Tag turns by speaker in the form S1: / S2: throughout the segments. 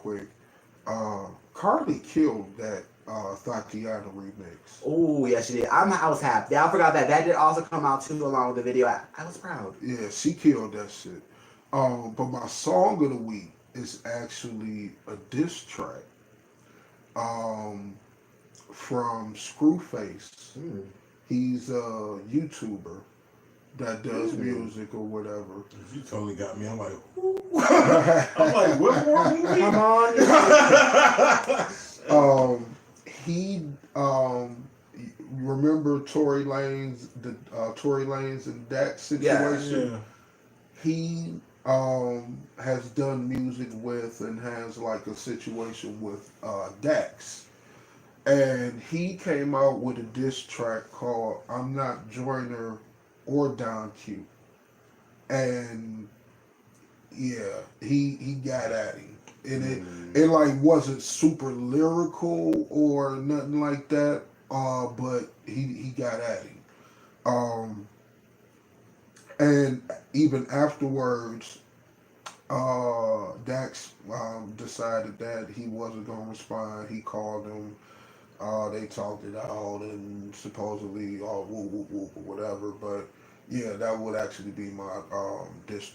S1: quick. Carly killed that Tatiana remix.
S2: Oh, yes, she did. I was happy. I forgot that. That did also come out too along with the video. I was proud.
S1: Yeah, she killed that shit. But my song of the week is actually a diss track um, from Screwface.
S2: Hmm.
S1: He's a YouTuber that does
S2: Hmm.
S1: music or whatever.
S3: You totally got me. I'm like, ooh. I'm like, what more movie?
S2: Come on.
S1: He remember Tory Lanez and that
S2: Yeah.
S1: situation.
S3: Yeah.
S1: He has done music with and has like a situation with Dax. And he came out with a diss track called I'm Not Joyner or Don Q. And yeah, he got at him. And it like wasn't super lyrical or nothing like that. But he got at him. Um and even afterwards Dax decided that he wasn't going to respond. He called him. They talked it out and supposedly, whatever. But yeah, that would actually be my diss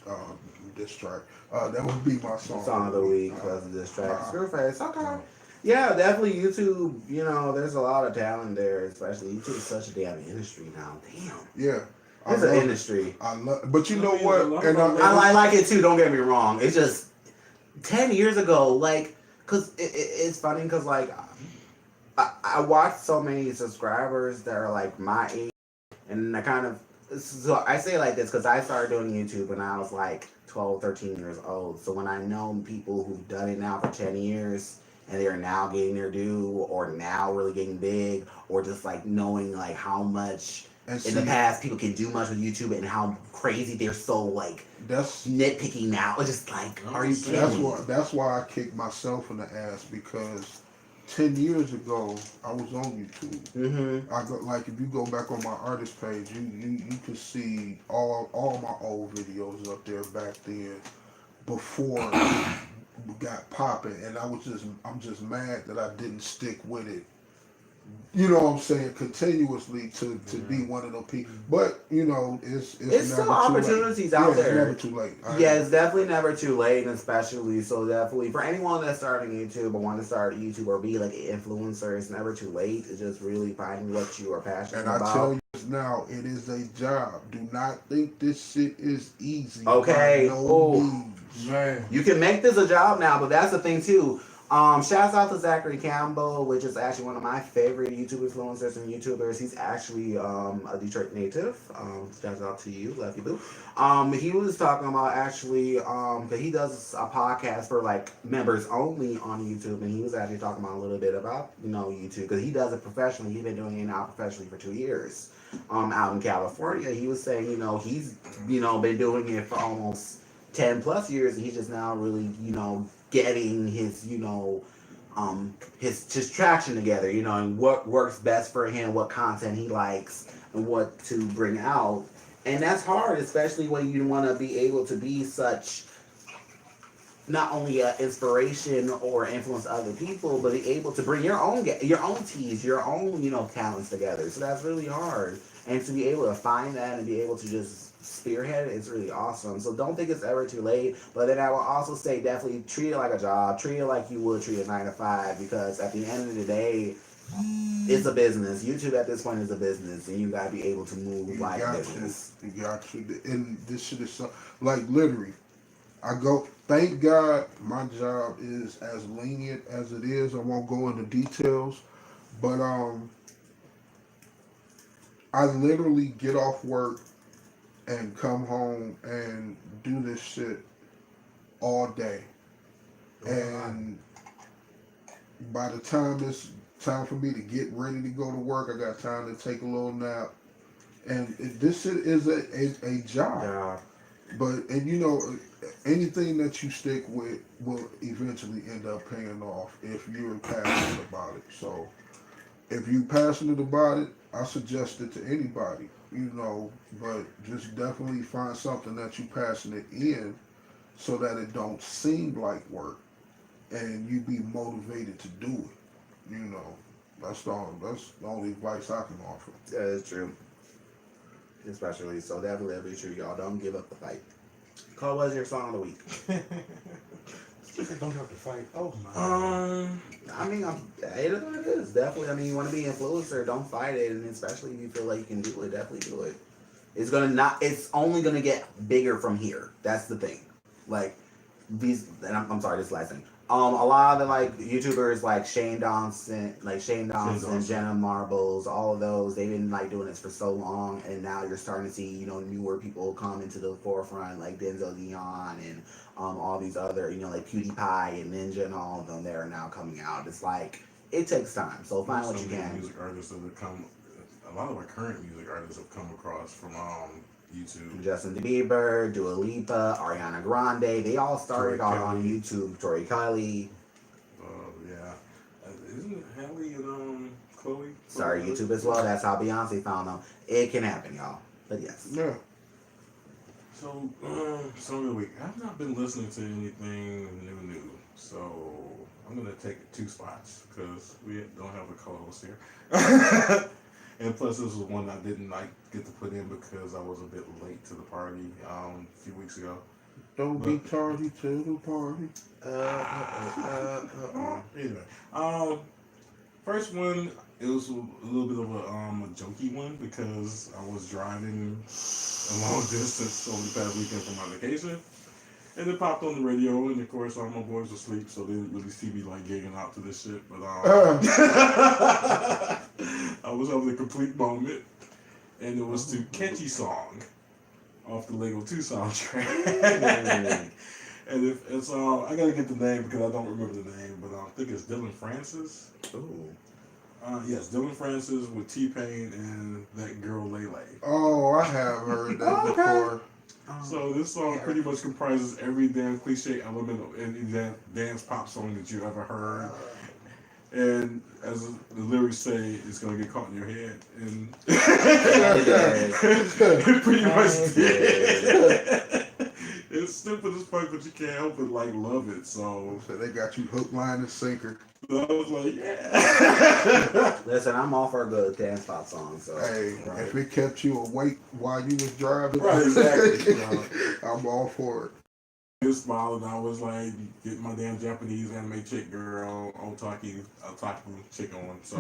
S1: track. That would be my
S2: Song of the week because of this track. Screwface. Okay.
S1: uh,
S2: Yeah, definitely YouTube. You know, there's a lot of talent there. Especially YouTube is such a damn industry now. Damn.
S1: yeah, I
S2: It's an
S1: love
S2: industry.
S1: it. But you know what? And
S2: I like it too. Don't get me wrong. It's just 10 years ago, like, cause it's funny, cause like I watched so many subscribers that are like my age, and I kind of so I say it like this because I started doing YouTube when I was like 12, 13 years old. So when I know people who've done it now for 10 years and they're now getting their due or now really getting big or just like knowing like how much
S1: and
S2: in the
S1: see,
S2: past people can do much with YouTube and how crazy they're so like
S1: that's
S2: nitpicking now. It's just like, are you kidding
S1: that's
S2: me?
S1: why I kick myself in the ass because 10 years ago I was on YouTube.
S2: Mm-hmm.
S1: I go like if you go back on my artist page, you could see all my old videos up there back then before it got popping, and I'm just mad that I didn't stick with it. You know what I'm saying? Continuously to be one of those people, but you know it's
S2: Still
S1: never too late.
S2: opportunities out
S1: It's
S2: there.
S1: never too late.
S2: Yeah, it's definitely never too late, and especially so definitely for anyone that's starting YouTube or want to start YouTube or be like an influencer, it's never too late. It's just really finding what you are passionate
S1: And I
S2: about.
S1: tell you this now, it is a job. Do not think this shit is easy.
S2: Okay.
S1: By no
S2: Oh.
S1: means.
S3: Man.
S2: You can make this a job now, but that's the thing too. Shouts out to Zachary Campbell, which is actually one of my favorite YouTube influencers and YouTubers. He's actually a Detroit native. Shouts out to you, love you, boo. He was talking about actually that he does a podcast for like members only on YouTube, and he was actually talking about a little bit about YouTube because he does it professionally. He's been doing it now professionally for 2 years. Out in California, he was saying he's been doing it for almost 10 plus years, and he's just now really getting his his traction together, and what works best for him, what content he likes, and what to bring out. And that's hard, especially when you want to be able to be such not only an inspiration or influence other people, but be able to bring your own teas, your own talents together. So that's really hard, and to be able to find that and be able to just spearhead it is really awesome. So don't think it's ever too late. But then I will also say definitely treat it like a job, treat it like you would treat a 9 to 5, because at the end of the day, it's a business. YouTube at this point is a business, and you gotta be able to move like business.
S1: You got to. And this shit is so like literally. I go. Thank God my job is as lenient as it is. I won't go into details, but I literally get off work and come home and do this shit all day. And by the time it's time for me to get ready to go to work, I got time to take a little nap. And this shit is a job.
S2: Yeah.
S1: But, and anything that you stick with will eventually end up paying off if you're passionate about it. So, if you're passionate about it, I suggest it to anybody, but just definitely find something that you're passionate in so that it don't seem like work. and you be motivated to do it. You know, that's the only advice I can offer.
S2: That is true. Especially, so definitely be sure y'all don't give up the fight. Cole, what's your song of the week?
S3: Don't have to fight. Oh my.
S2: I mean, it is what it is. Definitely, I mean, you want to be an influencer, don't fight it, and especially if you feel like you can do it, definitely do it. It's only gonna get bigger from here. That's the thing. Like these, and I'm sorry, this last thing. A lot of the like YouTubers like Shane Dawson, Jenna Marbles, all of those, they've been like doing this for so long, and now you're starting to see, newer people come into the forefront, like Denzel Dion and all these other, like PewDiePie and Ninja and all of them. They're now coming out. It's like it takes time, so find what you can.
S3: Music artists that have come. A lot of our current music artists have come across from YouTube.
S2: Justin Bieber, Dua Lipa, Ariana Grande, they all started on YouTube. Tori Kelly.
S3: Yeah. Isn't Hallie and Chloe?
S2: Sorry, YouTube as well. That's how Beyonce found them. It can happen, y'all. But yes.
S1: Yeah.
S3: So, song of the week. I've not been listening to anything new. So, I'm going to take 2 spots because we don't have a co-host here. And plus, this was one I didn't get to put in because I was a bit late to the party a few weeks ago.
S1: Don't be tardy to the party.
S3: Anyway, first one, it was a little bit of a jokey one because I was driving a long distance over the past weekend for my vacation. And it popped on the radio, and of course, all my boys were asleep, so they didn't really see me gigging out to this shit. But I was having a complete moment, and it was to Catchy Song off the Lego 2 soundtrack. And it's I gotta get the name because I don't remember the name, but I think it's Dylan Francis.
S2: Ooh.
S3: Yes, Dylan Francis with T-Pain and that girl Lele.
S1: Oh, I have heard that before.
S3: So this song pretty much comprises every damn cliche element of any dance pop song that you ever heard. And as the lyrics say, it's gonna get caught in your head, and it pretty much did. It's stupid as fuck, but you can't help but love it. So
S1: they got you hook, line, and sinker.
S3: I was like, yeah.
S2: Listen, I'm all for a good dance pop song. So
S1: hey, if it kept you awake while you was driving,
S3: right, exactly.
S1: I'm all for it.
S3: Just smiling, I was like getting my damn Japanese anime chick girl, otaku chick on. So,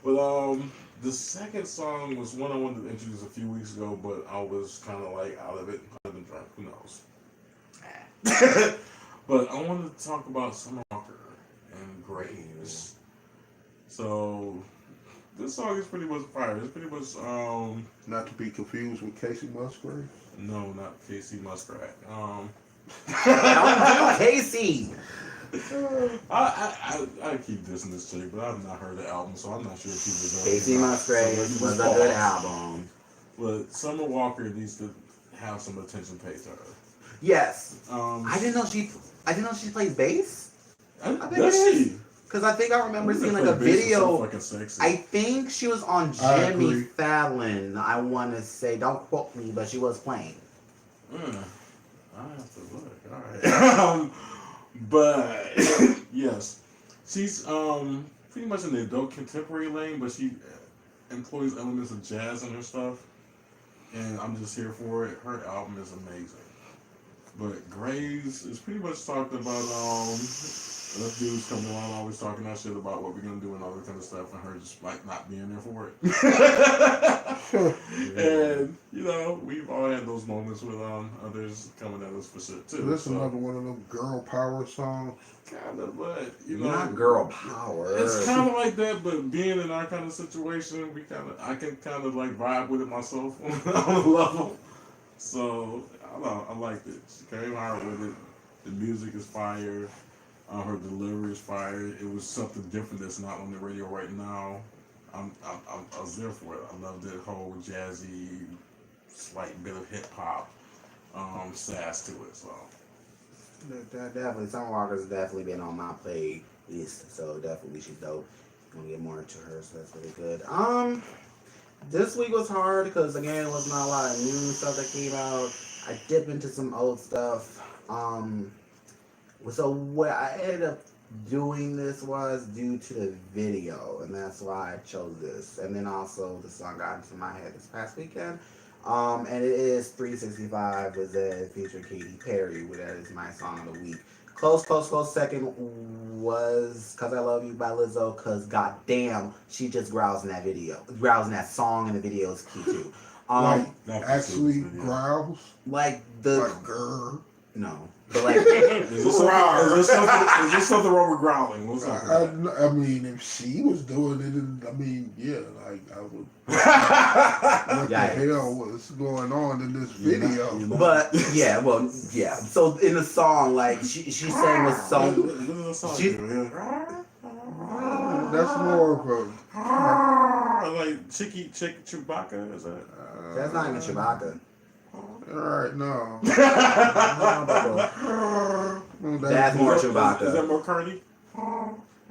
S3: but the second song was one I wanted to introduce a few weeks ago, but I was kind of out of it. I've been drunk, who knows? But I wanted to talk about Summer Walker and Graves. So this song is pretty much fire. It's pretty much
S1: not to be confused with Casey Musgrave.
S3: No, not Casey Muskrat.
S2: Don't do Casey.
S3: I keep dissing this chick, but I've not heard the album, so I'm not sure if she was.
S2: Casey Musgrave was a good album.
S3: But Summer Walker needs to have some attention paid to her.
S2: Yes. I didn't know she plays bass.
S3: Does she?
S2: Because I think I remember seeing a video. I think she was on Jimmy Fallon. I want to say, don't quote me, but she was playing.
S3: I have to look. All right. But yes, she's pretty much in the adult contemporary lane, but she employs elements of jazz in her stuff, and I'm just here for it. Her album is amazing. But Graves is pretty much talking about us dudes coming along always talking that shit about what we're gonna do and all that kind of stuff, and her just not being there for it. And we've all had those moments with others coming at us for shit too.
S1: This is another one of them girl power songs.
S3: Kind of, but
S2: not girl power.
S3: It's kind of like that, but being in our kind of situation, I can kind of vibe with it myself on a level. So I liked it. She came hard with it. The music is fire. Her delivery is fire. It was something different that's not on the radio right now. I was there for it. I love the whole jazzy, slight bit of hip hop sass to it. So
S2: definitely, Summer Walker's definitely been on my playlist. So definitely, she's dope. I'm gonna get more into her, so that's really good. This week was hard because again, it was not a lot of new stuff that came out. I dipped into some old stuff. So what I ended up doing this was due to the video, and that's why I chose this. And then also the song got into my head this past weekend. And it is 365 with Zed featuring Katy Perry, which that is my song of the week. Close second was "Cause I Love You" by Lizzo. Cause goddamn, she just growls in that video, growls in that song, and the video is key too.
S1: Like
S3: Not for
S1: actually
S3: serious video.
S1: growls.
S2: Like the
S1: Like grr.
S2: no, but like
S3: Is there something wrong with growling? What's up?
S1: I mean, if she was doing it, I mean, yeah, like I would. What the
S2: Yikes.
S1: hell was going on in this video?
S2: But yeah, well, yeah. So in the song, like she sang with so she-
S1: That's more of a.
S3: like Chewbacca, is that?
S2: that's not even Chewbacca.
S1: All right, no.
S2: That's more
S3: Is that
S2: Chewbacca.
S3: more Cardi?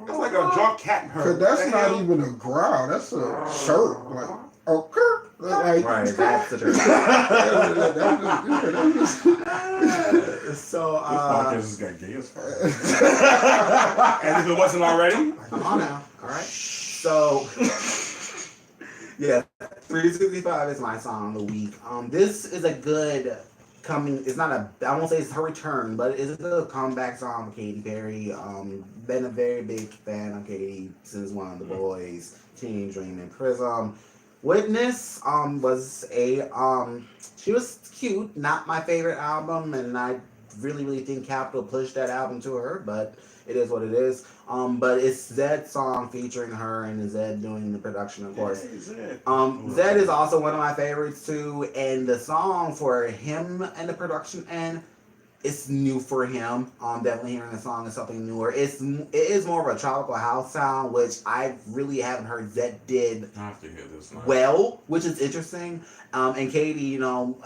S4: It's like a drunk cat purr.
S1: Cause that's
S4: What the
S1: not
S4: hell?
S1: even a growl. That's a chirp. Like a kirk. Like,
S2: Right, that's the truth. So
S3: This podcast just got gay as fuck.
S4: As if it wasn't already.
S2: come on now, all right. So yeah, 365 is my song of the week. This is a good coming. It's not a. I won't say it's her return, but it's a good comeback song for Katy Perry. Been a very big fan of Katy since one of the boys, Teen Dream and Prism. Witness was a she was cute. Not my favorite album, and I really think Capitol pushed that album to her, but it is what it is. But it's Zed's song featuring her and Zed doing the production, of course. Zed is also one of my favorites too, and the song for him and the production end, it's new for him. Definitely hearing the song is something newer. It is more of a tropical house sound, which I really haven't heard Zed did
S3: I have to hear this now.
S2: well, which is interesting. And Katy, you know,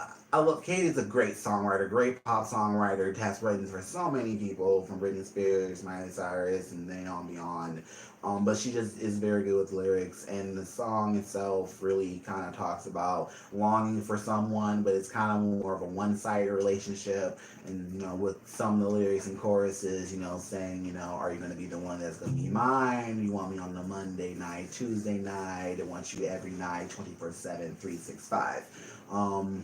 S2: Katy's a great songwriter, great pop songwriter, has written for so many people, from Britney Spears, Miley Cyrus, and then on beyond. But she just is very good with lyrics, and the song itself really kind of talks about longing for someone, but it's kind of more of a one-sided relationship. And you know, with some of the lyrics and choruses, you know, saying, you know, are you going to be the one that's going to be mine? You want me on the Monday night, Tuesday night, I want you every night, 24/7, 365.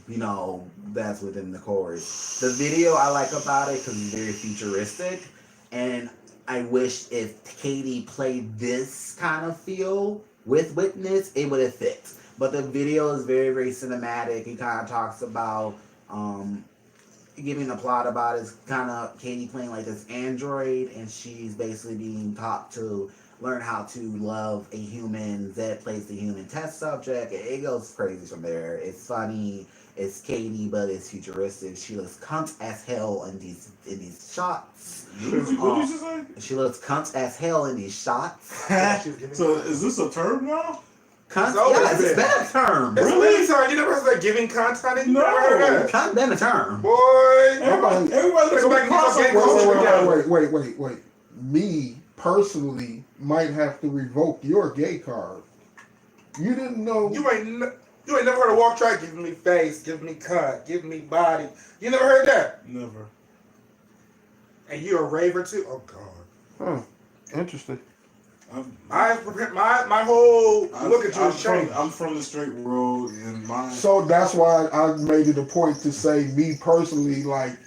S2: You know, that's within the chorus. The video I like about it because it's very futuristic, and I wish if Katy played this kind of feel with Witness, it would have fit. But the video is very cinematic. It kind of talks about giving the plot about is kind of Katy playing like this android, and she's basically being taught to learn how to love a human. Zed plays the human test subject, and it goes crazy from there. It's funny, it's Katy, but it's futuristic. She looks cunt as hell in these shots.
S3: What did you just say?
S2: She looks cunt as hell in these shots.
S3: So is this a term now?
S2: Cunt,
S4: It's always
S2: yeah, it's
S4: been.
S2: been a term.
S4: It's really time. You never heard that giving content? You
S3: No.
S4: never heard that?
S2: Cunt been a term.
S4: Boy.
S3: Everybody looks
S4: Go back
S3: like
S4: and get your
S3: crossover.
S1: Wait. Me personally might have to revoke your gay card. You didn't know.
S4: You ain't never heard a walk track giving me face, giving me cut, giving me body. You never heard that?
S3: Never.
S4: And you're a raver too? Oh God.
S1: Huh. Interesting.
S4: My whole look at you has changed.
S3: I'm from the straight world, and my
S1: So that's why I made it a point to say me personally, like,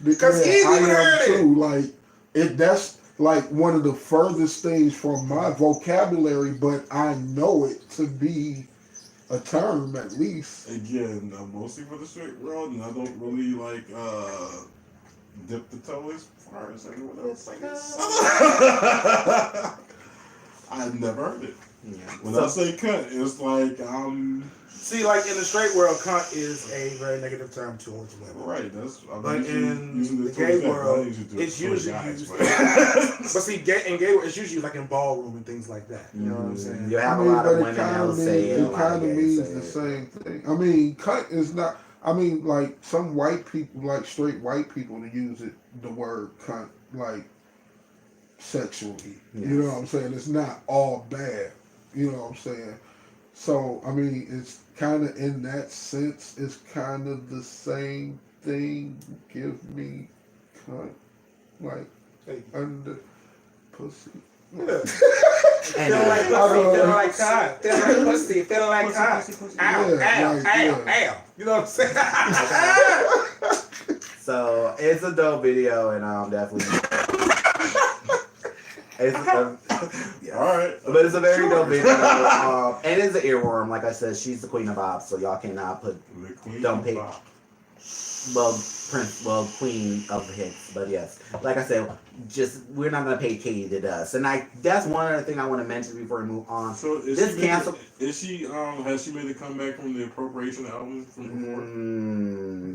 S4: Because he's
S1: I
S4: even
S1: am
S4: heard it.
S1: too. Like that's like one of the furthest things from my vocabulary, but I know it to be a term at least.
S3: again, I'm mostly for the straight world, and I don't really like dip the toe as far as anyone else. I guess. I've never heard it.
S2: Yeah.
S3: When I say cut, it's like
S4: See, like in the straight world, cunt is a very negative term towards women.
S3: right. That's
S4: But in the
S3: towards
S4: gay
S3: that,
S4: world,
S3: I usually do it
S4: it's
S3: towards
S4: usually
S3: guys,
S4: used.
S3: but-
S4: But see, in gay world, it's usually like in ballroom and things like that. You know what I'm saying?
S2: You have a lot of women that'll say it.
S1: it kind of means the same thing. I mean, cut is not. I mean, like some white people, like straight white people, to use it, the word cunt, like sexually.
S2: Yes.
S1: You know what I'm saying? It's not all bad. You know what I'm saying? So I mean, it's kind of in that sense, it's kind of the same thing. Give me cunt, like Under pussy.
S4: Yeah. Feeling like pussy, feeling like cotton, feeling like pussy, feeling like cotton. Ow, ow. You know what I'm saying?
S2: So it's a dope video, and definitely. It's yes.
S3: All right.
S2: But it's a very dope video. And it's an earworm. Like I said, she's the queen of bop, so y'all cannot put
S3: The queen
S2: Don't
S3: of
S2: pick.
S3: bop.
S2: Queen of the hits. But yes, like I said, just we're not gonna pay Katie to dust. And that's one other thing I want to mention before we move on.
S3: So is
S2: This
S3: she
S2: cancel.
S3: has she made a comeback from the appropriation album from before?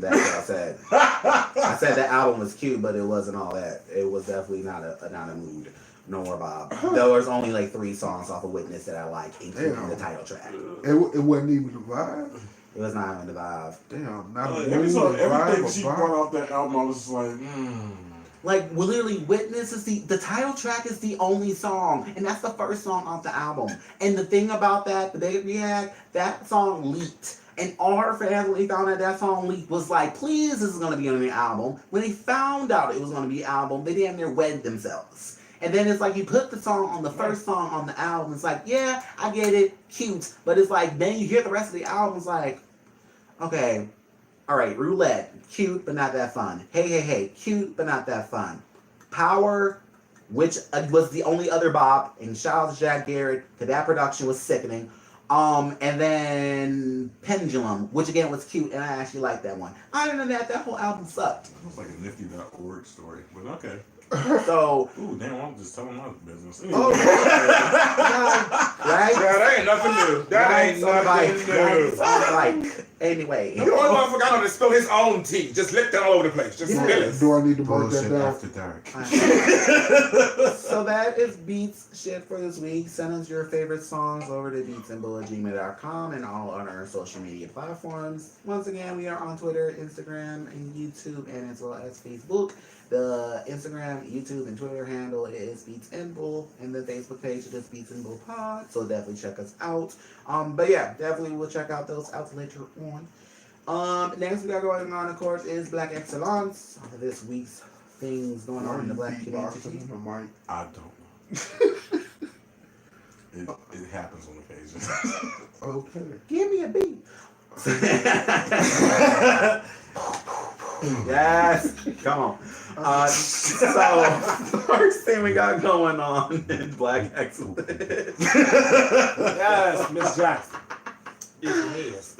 S2: That's what I said. I said the album was cute, but it wasn't all that. It was definitely not a mood. No more Bob. There was only like 3 songs off of Witness that I like, including the title track.
S1: It wasn't even a vibe.
S2: It was not even the vibe.
S1: Damn, not a
S3: Everything she
S1: vibe.
S3: brought off that album, I was just like,
S2: Like literally, Witness is the title track is the only song, and that's the first song off the album. And the thing about that, the day we had, that song leaked. And all her fans, when they found out that song leaked, was like, please, this is going to be on the album. When they found out it was going to be an album, they damn near wed themselves. And then it's like you put the song on the first song on the album. It's like, yeah, I get it, cute. But it's like, then you hear the rest of the album, it's like, okay, all right, Roulette, cute, but not that fun. Hey, hey, hey, cute, but not that fun. Power, which was the only other bop, and shout out to Jack Garrett, because that production was sickening. And then Pendulum, which again was cute, and I actually liked that one. Other than that, that whole album sucked.
S3: it's like a nifty.org story. But okay.
S2: So,
S3: Ooh, damn, I'm just telling my business.
S2: oh, right?
S4: Yeah, that ain't nothing new. That ain't nothing new.
S2: Like, anyway.
S4: The only motherfucker I know to spill his own tea. Just licked it all over the place. Just spill it.
S1: Do I need to break that
S3: Bullshit
S1: down?
S3: after dark.
S2: So that is Beats shit for this week. Send us your favorite songs over to beatsandbull@gmail.com and all on our social media platforms. Once again, we are on Twitter, Instagram, and YouTube, and as well as Facebook. The Instagram, YouTube, and Twitter handle is BeatsAndBull, and the Facebook page is BeatsAndBull Pod. So definitely check us out. But yeah, definitely we'll check out those out later on. Next we got going on, of course, is Black Excellence. This week's things going on in the Black community.
S1: Beatboxing the mic.
S3: I don't know. It happens on occasion.
S1: Okay.
S2: Give me a beat. Yes, come on. So first thing we got going on in Black Excellence.
S4: Yes, Miss Jackson. Yes.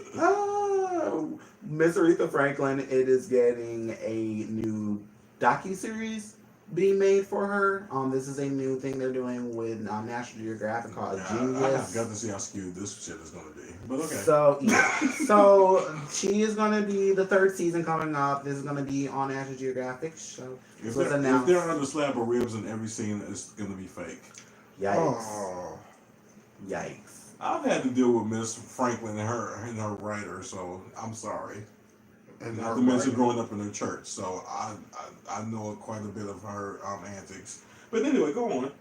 S2: Miss Aretha Franklin, it is getting a new docu-series being made for her. This is a new thing they're doing with National Geographic called
S3: I
S2: Genius.
S3: got to see how skewed this shit is going to be. But okay.
S2: So yeah, so she is gonna be the 3rd season coming up. This is gonna be on National Geographic. So
S3: If
S2: was
S3: there
S2: announced.
S3: are another slab of ribs in every scene, it's going to be fake.
S2: Yikes!
S1: Oh.
S2: Yikes!
S3: I've had to deal with Miss Franklin and her writer, so I'm sorry.
S1: And
S3: Not to mention growing up in her church, so I know quite a bit of her antics. But anyway, go on.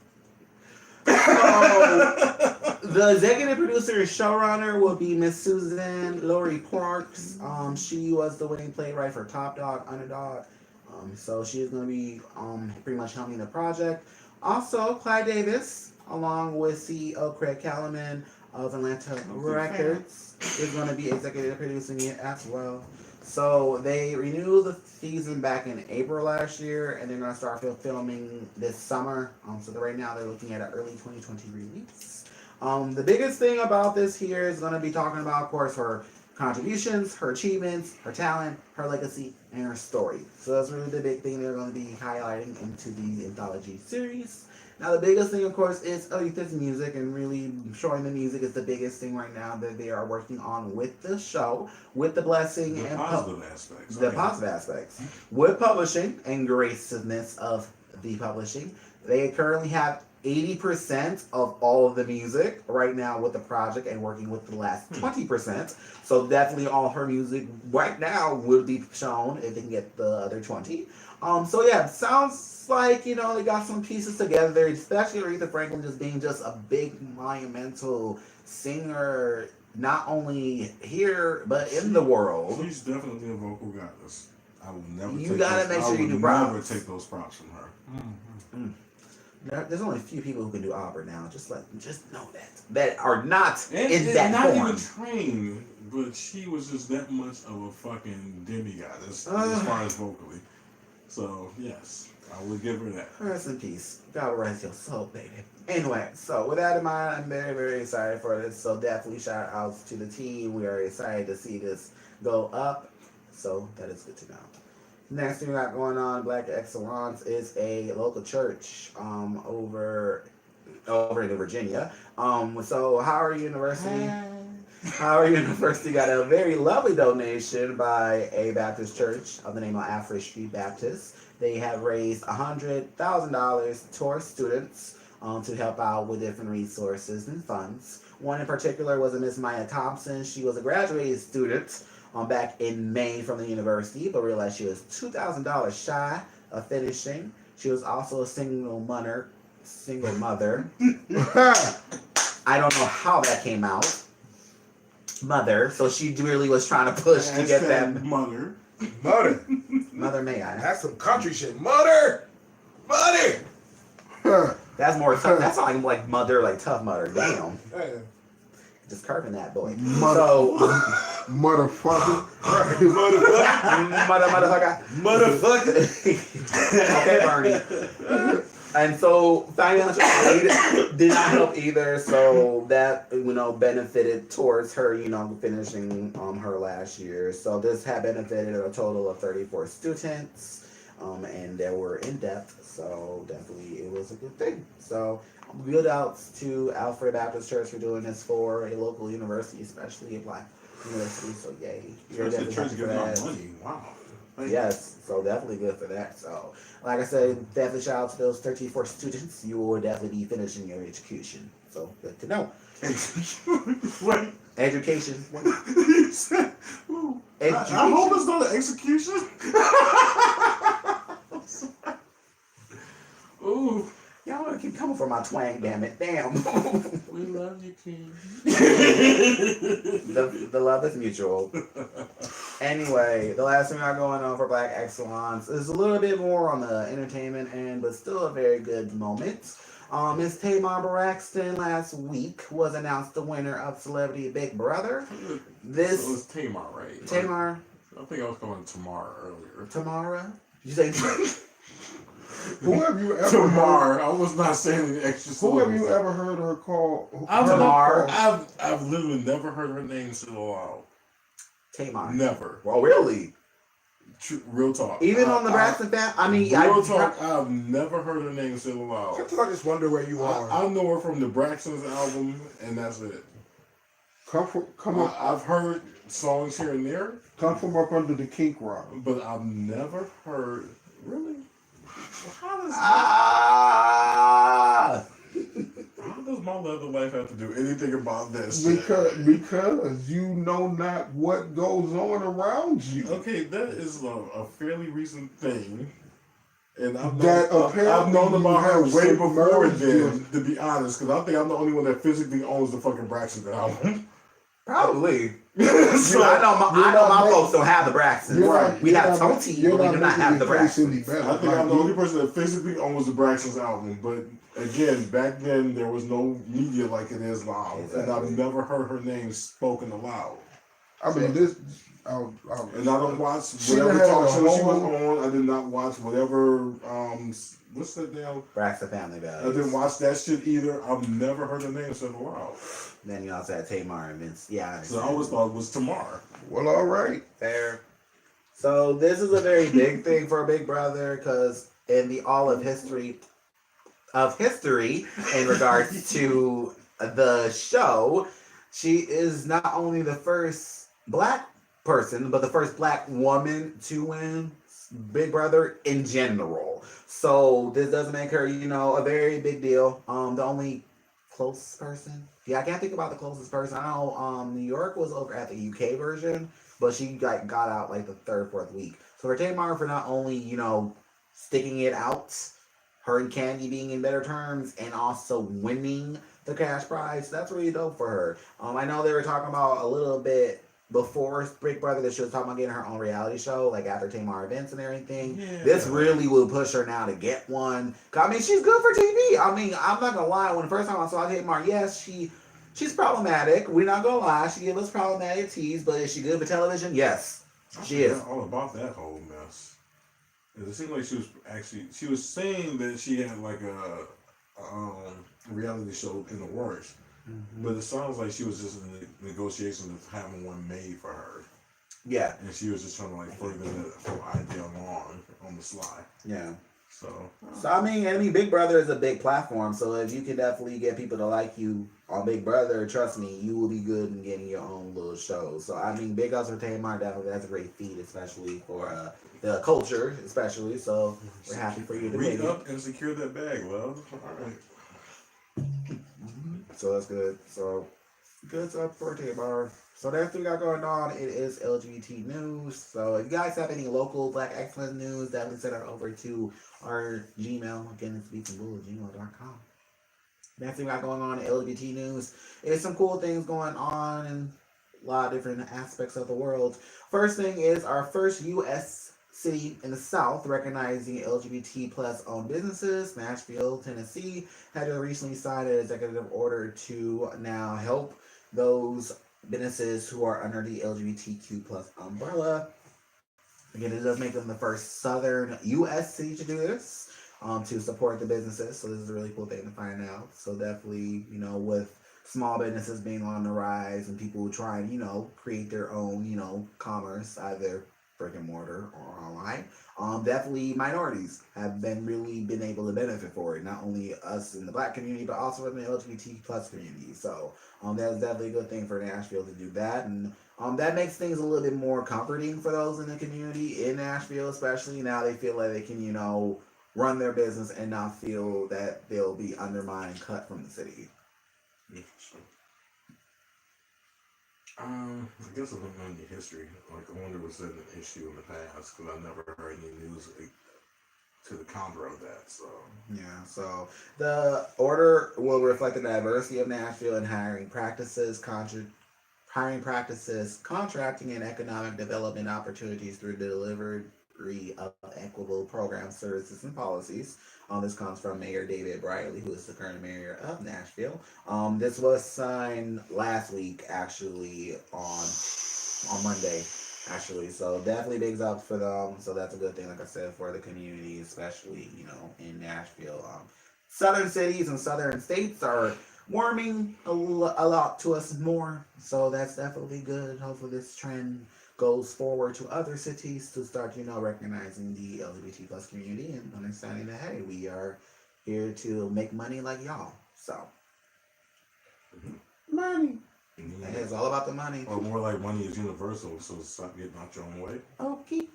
S2: The executive producer and showrunner will be Miss Susan Laurie Parks. She was the winning playwright for Top Dog, Underdog. So she is going to be pretty much helming the project. Also, Clyde Davis, along with CEO Craig Callaman of Atlanta Records, is going to be executive producing it as well. So they renewed the season back in April last year, and they're going to start filming this summer. So right now they're looking at an early 2020 release. The biggest thing about this here is going to be talking about, of course, her contributions, her achievements, her talent, her legacy, and her story. So that's really the big thing they're going to be highlighting into the anthology series. Now, the biggest thing, of course, is Aretha's music, and really showing the music is the biggest thing right now that they are working on with the show, with the blessing
S3: The
S2: and
S3: positive aspects.
S2: the
S3: Okay.
S2: positive aspects. With publishing and graciousness of the publishing, they currently have 80% of all of the music right now with the project and working with the last 20%. So definitely all her music right now will be shown if they can get the other 20. So yeah, sounds like, you know, they got some pieces together there, especially Aretha Franklin just being just a big monumental singer, not only here, but in the world.
S3: She's definitely a vocal goddess. I will never.
S2: You gotta make sure you do props.
S3: I will never take those props from her.
S2: There's only a few people who can do opera now. Just know that are not
S3: And
S2: in that
S3: not
S2: form.
S3: even trained, but she was just that much of a fucking demigod as far as vocally. So yes, I would give her that.
S2: Rest in peace. God rest your soul, baby. Anyway, so with that in mind, I'm very, very excited for this. So definitely shout outs to the team. We are excited to see this go up. So that is good to know. Next thing we got going on, Black Excellence is a local church over in Virginia. So Howard University got a very lovely donation by a Baptist church of the name of Afro Street Baptist. They have raised $100,000 towards students to help out with different resources and funds. One in particular was a Miss Maya Thompson. She was a graduated student back in May from the university, but realized she was $2,000 shy of finishing. She was also a single mother. I don't know how that came out. Mother. So she really was trying to push to get that.
S3: Mother.
S2: Mother, may I?
S4: That's some country shit. Mother.
S2: That's more tough. That's like mother, like tough mother. Damn.
S4: Hey.
S2: Just curving that boy.
S1: Motherfucker.
S2: Motherfucker. Okay, Bernie. And so financial aid did not help either. So that benefited towards her finishing her last year. So this had benefited a total of 34 students, and they were in depth. So definitely it was a good thing. So good outs to Alfred Baptist Church for doing this for a local university, especially a Black university. So yay! You're definitely happy for that.
S3: Money. Wow.
S2: Yes, so definitely good for that. So, like I said, definitely shout out to those 34 students. You will definitely be finishing your education. So, good to know.
S3: Wait.
S2: Education.
S3: You said,
S2: Education.
S3: I hope it's not an execution. Ooh.
S2: Y'all keep coming for my twang, damn it. Damn.
S3: We love you, King.
S2: The love is mutual. Anyway, the last thing I got going on for Black Excellence is a little bit more on the entertainment end, but still a very good moment. Miss Tamar Braxton last week was announced the winner of Celebrity Big Brother.
S3: So it was Tamar, right?
S2: Tamar.
S3: I think I was calling Tamara earlier.
S2: Tamara? Did you say
S1: Who have you ever
S3: Tamar? I was not saying the extra
S1: Who have you
S3: syllables.
S1: ever heard her call?
S2: Tamar.
S3: I've literally never heard her name said aloud.
S2: Tamar.
S3: Never.
S2: Well, really?
S3: Real talk.
S2: Even on the Braxton family?
S3: Real talk, I've never heard her name said aloud.
S4: Sometimes I just wonder where you are.
S3: I know her from the Braxton's album, and that's it. I've heard songs here and there.
S1: Come from up under the kink rock.
S3: But I've never heard. Really? How does my leather life have to do anything about this?
S1: Because you know not what goes on around you.
S3: Okay, that is a fairly recent thing. And I've
S1: apparently
S3: known about her
S1: you have
S3: way before
S1: submerged
S3: then, to be honest, because I think I'm the only one that physically owns the fucking Braxton album.
S2: Probably.
S3: So,
S2: I know my folks don't have the Braxton.
S1: Right.
S2: We have Tony, but we do not have the Braxton.
S3: I think I'm the only person that physically owns the Braxton's album. But again, back then there was no media like it is now, and I've never heard her name spoken aloud.
S1: I mean, this.
S3: And I don't watch whatever talk show she was on. I did not watch whatever. What's that damn?
S2: Braxton Family Values.
S3: I didn't watch that shit either. I've never heard her name said aloud.
S2: Then you also had Tamar and Vince. Yeah.
S3: So I always thought it was Tamar.
S1: Well, all right.
S2: Fair. So this is a very big thing for Big Brother because in the all of history in regards to the show, she is not only the first Black person, but the first Black woman to win Big Brother in general. So this does make her, a very big deal. The only close person. Yeah, I can't think about the closest person. I know New York was over at the UK version, but she got out like the third, fourth week. So for Tamar, for not only, sticking it out, her and Candy being in better terms, and also winning the cash prize, that's really dope for her. I know they were talking about a little bit before Big Brother that she was talking about getting her own reality show, like after Tamar events and everything.
S3: Yeah.
S2: This really will push her now to get one. I mean, she's good for TV. I mean, I'm not gonna lie. When the first time I saw Tamar, yes, she's problematic. We're not gonna lie. She gave us problematic teas, but is she good for television? Yes, she is.
S3: All about that whole mess. It seemed like she was saying that she had like a reality show in the works, but it sounds like she was just in the negotiation of having one made for her.
S2: Yeah.
S3: And she was just trying to like further that whole idea along on the sly.
S2: Yeah.
S3: So
S2: I mean, Big Brother is a big platform. So if you can definitely get people to like you on Big Brother, trust me, you will be good in getting your own little show. So I mean, big ups for Tamar. Definitely, that's a great feat, especially for the culture, especially. So we're happy for you to
S3: read
S2: maybe.
S3: up and secure that bag, love. All right.
S2: So that's good. So good stuff for Tamar. So that's what we got going on. It is LGBT news. So if you guys have any local Black excellence news, definitely send it over to our Gmail. Again, it's BeatsAndBull@gmail.com. Next thing we got going on in LGBT news is some cool things going on in a lot of different aspects of the world. First thing is our first U.S. city in the South recognizing LGBT plus owned businesses. Nashville, Tennessee, had recently signed an executive order to now help those businesses who are under the LGBTQ plus umbrella. Again, it does make them the first Southern U.S. city to do this, to support the businesses. So this is a really cool thing to find out. So definitely, with small businesses being on the rise and people trying, create their own, commerce, either brick and mortar or online. Definitely minorities have been able to benefit for it. Not only us in the Black community, but also in the LGBT plus community. So that's definitely a good thing for Nashville to do that. And that makes things a little bit more comforting for those in the community in Nashville, especially now they feel like they can, run their business and not feel that they'll be undermined and cut from the city.
S3: Yeah, sure. I guess I'm looking on the history. Like, I wonder was that an issue in the past because I never heard any news to the counter of that. So
S2: yeah, so the order will reflect the diversity of Nashville in hiring practices, contracting, and economic development opportunities through the delivery of equitable programs, services, and policies. This comes from Mayor David Briley, who is the current mayor of Nashville. This was signed last week, actually, on Monday, actually. So definitely bigs up for them. So that's a good thing, like I said, for the community, especially, in Nashville. Southern cities and southern states are warming a lot to us more. So that's definitely good. Hopefully this trend goes forward to other cities to start, recognizing the LGBT plus community and understanding that, hey, we are here to make money like y'all. So, money.
S3: yeah.
S2: It's all about the money.
S3: Or more like money is universal, so stop getting out your own way.
S2: Okay.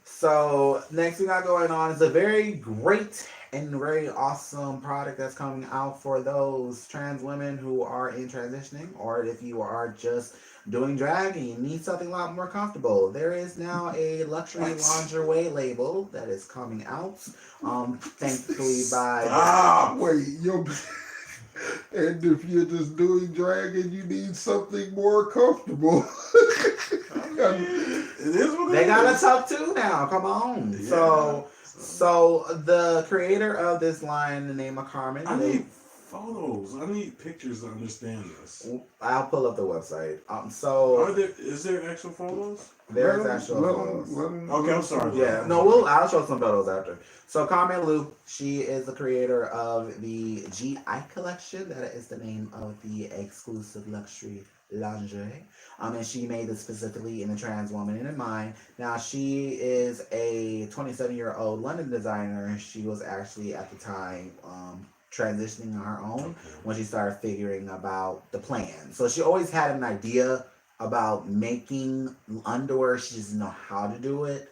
S2: So next we got going on is a very great and very awesome product that's coming out for those trans women who are in transitioning, or if you are just doing drag and you need something a lot more comfortable. There is now a luxury lingerie label that is coming out. Thankfully by
S1: Wait, and if you're just doing drag and you need something more comfortable.
S3: It is what
S2: they got a top 2 now. Come on.
S3: Yeah.
S2: So the creator of this line, the name of Carmen.
S3: I need photos. I need pictures to understand this.
S2: I'll pull up the website.
S3: Is there actual photos?
S2: There's actual photos.
S3: Okay, I'm sorry.
S2: Yeah, no, I'll show some photos after. So Carmen Loop, she is the creator of the GI collection. That is the name of the exclusive luxury lingerie. And she made this specifically in a trans woman in mind. Now she is a 27-year-old London designer. She was actually at the time transitioning on her own when she started figuring about the plan. So she always had an idea about making underwear. She just didn't know how to do it.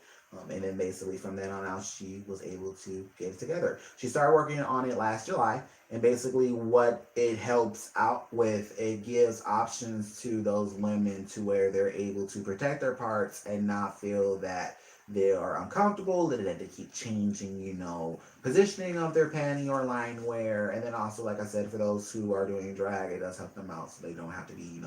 S2: And then basically from then on out, she was able to get it together. She started working on it last July. And basically what it helps out with, it gives options to those women to where they're able to protect their parts and not feel that they are uncomfortable, that they keep changing, positioning of their panty or line wear. And then also, like I said, for those who are doing drag, it does help them out so they don't have to be,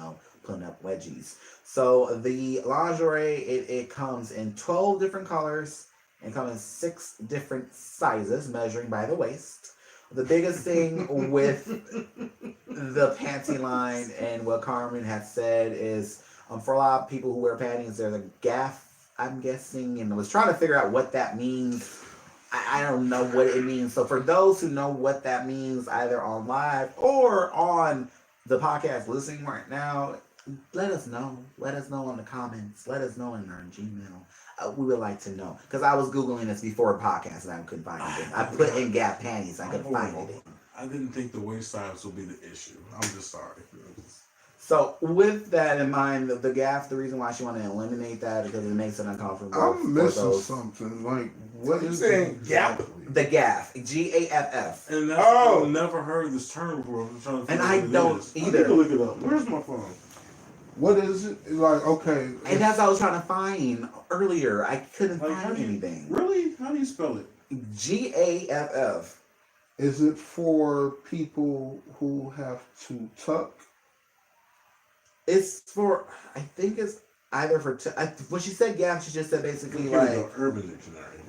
S2: putting up wedgies. So the lingerie, it comes in 12 different colors and comes in 6 different sizes, measuring by the waist. The biggest thing with the panty line and what Carmen had said is, for a lot of people who wear panties, there's a gaff, I'm guessing, and I was trying to figure out what that means. I don't know what it means. So for those who know what that means, either on live or on the podcast listening right now, let us know. Let us know in the comments. Let us know in our Gmail. We would like to know. Because I was Googling this before the podcast and I couldn't find it. I put in gap panties. I couldn't find it.
S3: I didn't think the waist size would be the issue. I'm just sorry.
S2: So with that in mind, the gaff, the reason why she wanted to eliminate that is because it makes it uncomfortable.
S1: I'm missing something. Like, what is
S4: saying gap?
S2: The gaff, GAFF.
S3: And that's, I've never heard this term before. I'm trying to
S2: and I don't either.
S3: I need to look it up. Where's my phone?
S1: What is it? Like, okay.
S2: And that's what I was trying to find earlier. I couldn't find anything.
S3: Really? How do you spell it?
S2: GAFF.
S1: Is it for people who have to tuck?
S2: It's for, I think it's either for, when she said gaff, she just said basically
S3: Here
S2: like.
S3: we go, Urban Dictionary.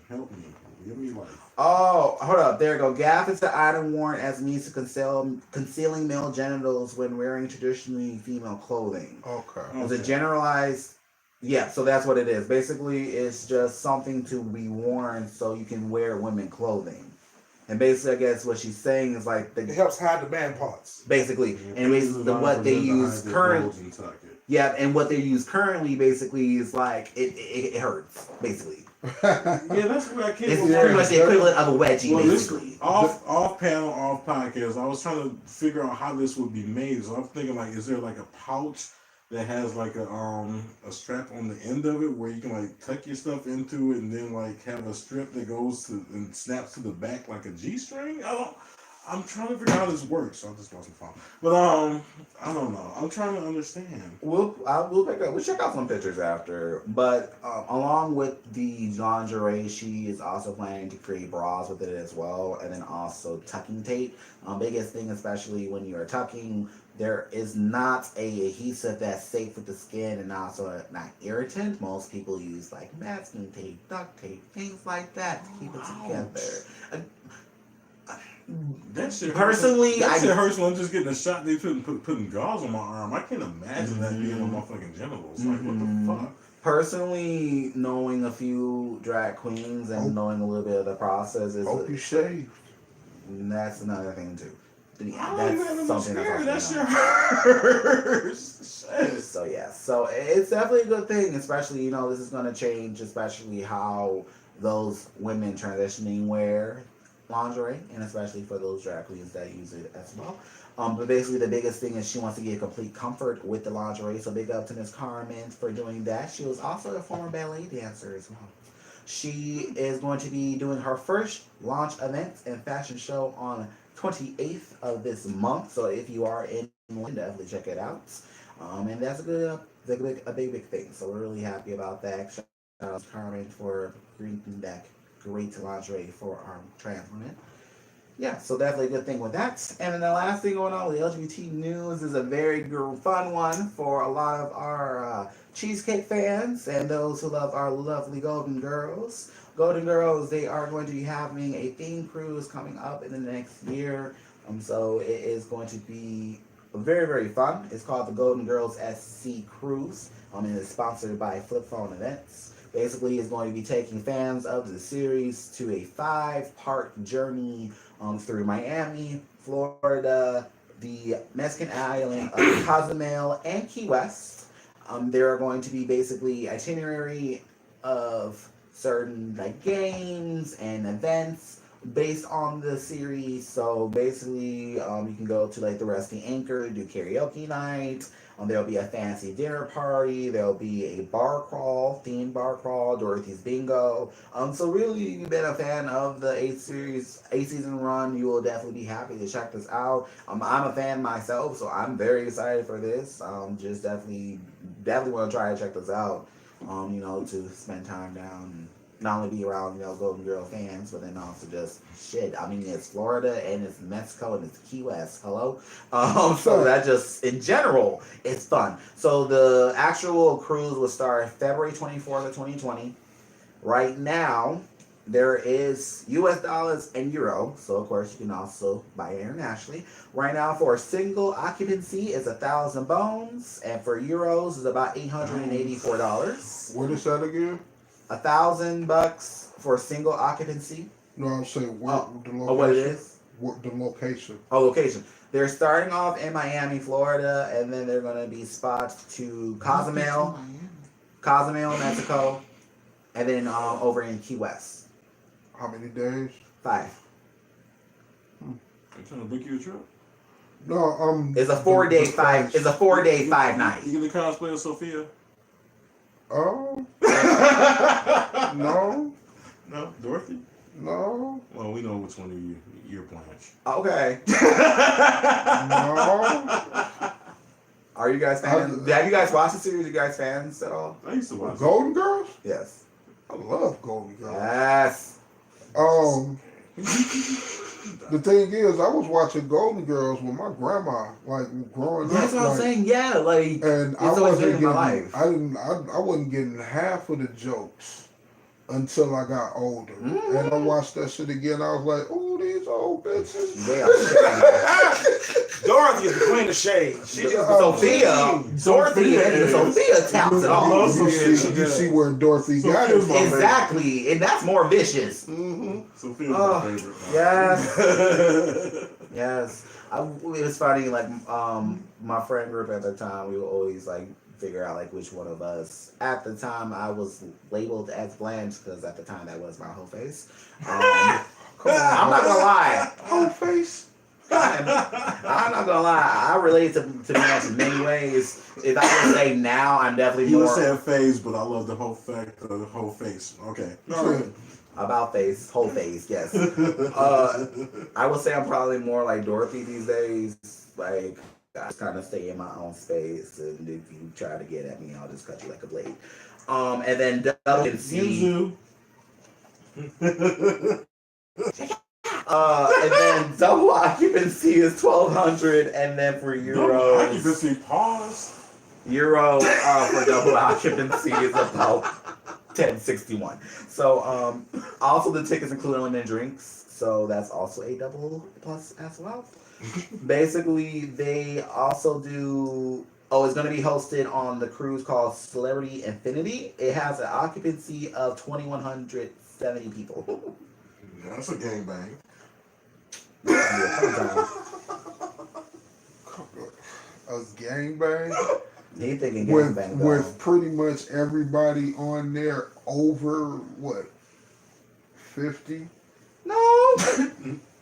S3: Help me. Give me life.
S2: Oh, hold up. There you go. Gaff is the item worn as a means to concealing male genitals when wearing traditionally female clothing.
S1: Okay.
S2: It's a generalized, so that's what it is. Basically, it's just something to be worn so you can wear women clothing. And basically, I guess what she's saying is like
S4: it helps hide the man parts.
S2: Basically, and basically what they use currently. Yeah, and what they use currently basically is like it hurts basically.
S3: Yeah, that's what I can't.
S2: It's pretty much the equivalent of a wedgie, basically.
S3: Off panel, off podcast. I was trying to figure out how this would be made. So I'm thinking like, is there like a pouch that has like a strap on the end of it where you can like tuck your stuff into it and then like have a strip that goes to and snaps to the back like a G-string? I'm trying to figure out how this works. So I just lost my phone. But I don't know. I'm trying to understand.
S2: We'll check out some pictures after. But along with the lingerie, she is also planning to create bras with it as well, and then also tucking tape. Biggest thing, especially when you are tucking, there is not a adhesive that's safe with the skin and also not irritant. Most people use like masking tape, duct tape, things like that to keep it together.
S3: That shit
S2: personally,
S3: hurts. That shit hurts when I'm just getting a shot. They putting gauze on my arm. I can't imagine that being on my fucking genitals. Like, what the fuck?
S2: Personally, knowing a few drag queens and knowing a little bit of the process is.
S1: Hope you shaved.
S2: That's another thing too.
S3: Yeah,
S2: that's something
S3: that shit hurts.
S2: So yeah, so it's definitely a good thing, especially this is gonna change, especially how those women transitioning wear lingerie, and especially for those drag queens that use it as well. But basically the biggest thing is she wants to get complete comfort with the lingerie, so big up to Miss Carmen for doing that. She was also a former ballet dancer as well. She is going to be doing her first launch event and fashion show on 28th of this month, so if you are in London, definitely check it out. And that's a big thing, so we're really happy about that. Shout out to Carmen for bringing that great lingerie for our trans women. Yeah, so definitely a good thing with that. And then the last thing going on with the LGBT news is a very fun one for a lot of our cheesecake fans and those who love our lovely Golden Girls. Golden Girls, they are going to be having a theme cruise coming up in the next year. So it is going to be very, very fun. It's called the Golden Girls SC Cruise. And it's sponsored by Flip Phone Events. Basically, it's going to be taking fans of the series to a 5-part journey through Miami, Florida, the Mexican island of Cozumel, and Key West. There are going to be basically itinerary of certain games and events based on the series. So basically, you can go to the Rusty Anchor, do karaoke night. There'll be a fancy dinner party. There'll be a bar crawl, themed bar crawl, Dorothy's Bingo. So really, if you've been a fan of the 8-season run, you will definitely be happy to check this out. I'm a fan myself, so I'm very excited for this. Just definitely want to try to check this out. to spend time down and not only be around, Golden Girl fans, but then also just shit. I mean, it's Florida and it's Mexico and it's Key West. Hello? So that just, in general, it's fun. So the actual cruise will start February 24th of 2020. Right now, there is US dollars and euro, so of course you can also buy it internationally. Right now, for a single occupancy, is 1,000 bones, and for euros is about $884.
S1: What is that again?
S2: $1,000 for a single occupancy.
S1: No, I'm saying what the location.
S2: Oh, what it is?
S1: What the location?
S2: Oh, location. They're starting off in Miami, Florida, and then they're going to be spots to Cozumel, Mexico, and then over in Key West.
S1: How many days?
S2: 5.
S3: You trying to book you a trip?
S1: No,
S2: It's a 4-day, 5. It's a 4-day, 5 night.
S3: You gonna cosplay as Sophia?
S1: Oh. No.
S3: No, Dorothy.
S1: No.
S3: Well, we know which one of you're playing.
S2: Okay.
S1: No.
S2: Are you guys fans? Have you guys watched the series? Are you guys fans at all?
S3: I used to watch.
S1: Golden Girls?
S2: Yes.
S1: I love Golden Girls.
S2: Yes.
S1: The thing is, I was watching Golden Girls with my grandma, like growing up.
S2: That's what I'm saying. Yeah, like
S1: And
S2: it's
S1: I
S2: always
S1: wasn't
S2: been in
S1: getting,
S2: my life.
S1: I wasn't getting half of the jokes until I got older.
S2: Mm-hmm.
S1: And I watched that shit again. I was like, oh, these old bitches.
S2: They are shady.
S4: Dorothy is the queen of shade. She just
S2: Sophia, Dorothy, and Sophia taps it off.
S1: You see where Dorothy got it from.
S2: Exactly, and that's more vicious.
S1: Mm-hmm.
S3: Sophia's my favorite.
S2: Yes. Yes. It was funny, like, my friend group at the time, we would always, like, figure out, like, which one of us. At the time, I was labeled as Blanche, because at the time, that was my whole face.
S1: Come on,
S2: I'm not gonna lie.
S1: whole face.
S2: I'm not gonna lie. I relate to Blanche in many ways. If I would say now, I'm definitely
S3: You
S2: more
S3: would say a phase, but I love the whole fact of the whole face. Okay.
S2: about face, whole face. Yes. I would say I'm probably more like Dorothy these days. Like, I just kind of stay in my own space, and if you try to get at me, I'll just cut you like a blade. And then double
S3: Yuzu.
S2: and then double occupancy is 1,200, and then for euros,
S3: Occupancy pause.
S2: euro for double occupancy is about 1061. So also the tickets include unlimited drinks, so that's also a double plus as well. Basically, they also do. Oh, it's going to be hosted on the cruise called Celebrity Infinity. It has an occupancy of 2,170 people.
S3: Yeah, that's a gangbang.
S1: A gangbang
S2: You thinking
S1: with
S2: gangbang though?
S1: with pretty much everybody on there over what 50.
S2: No.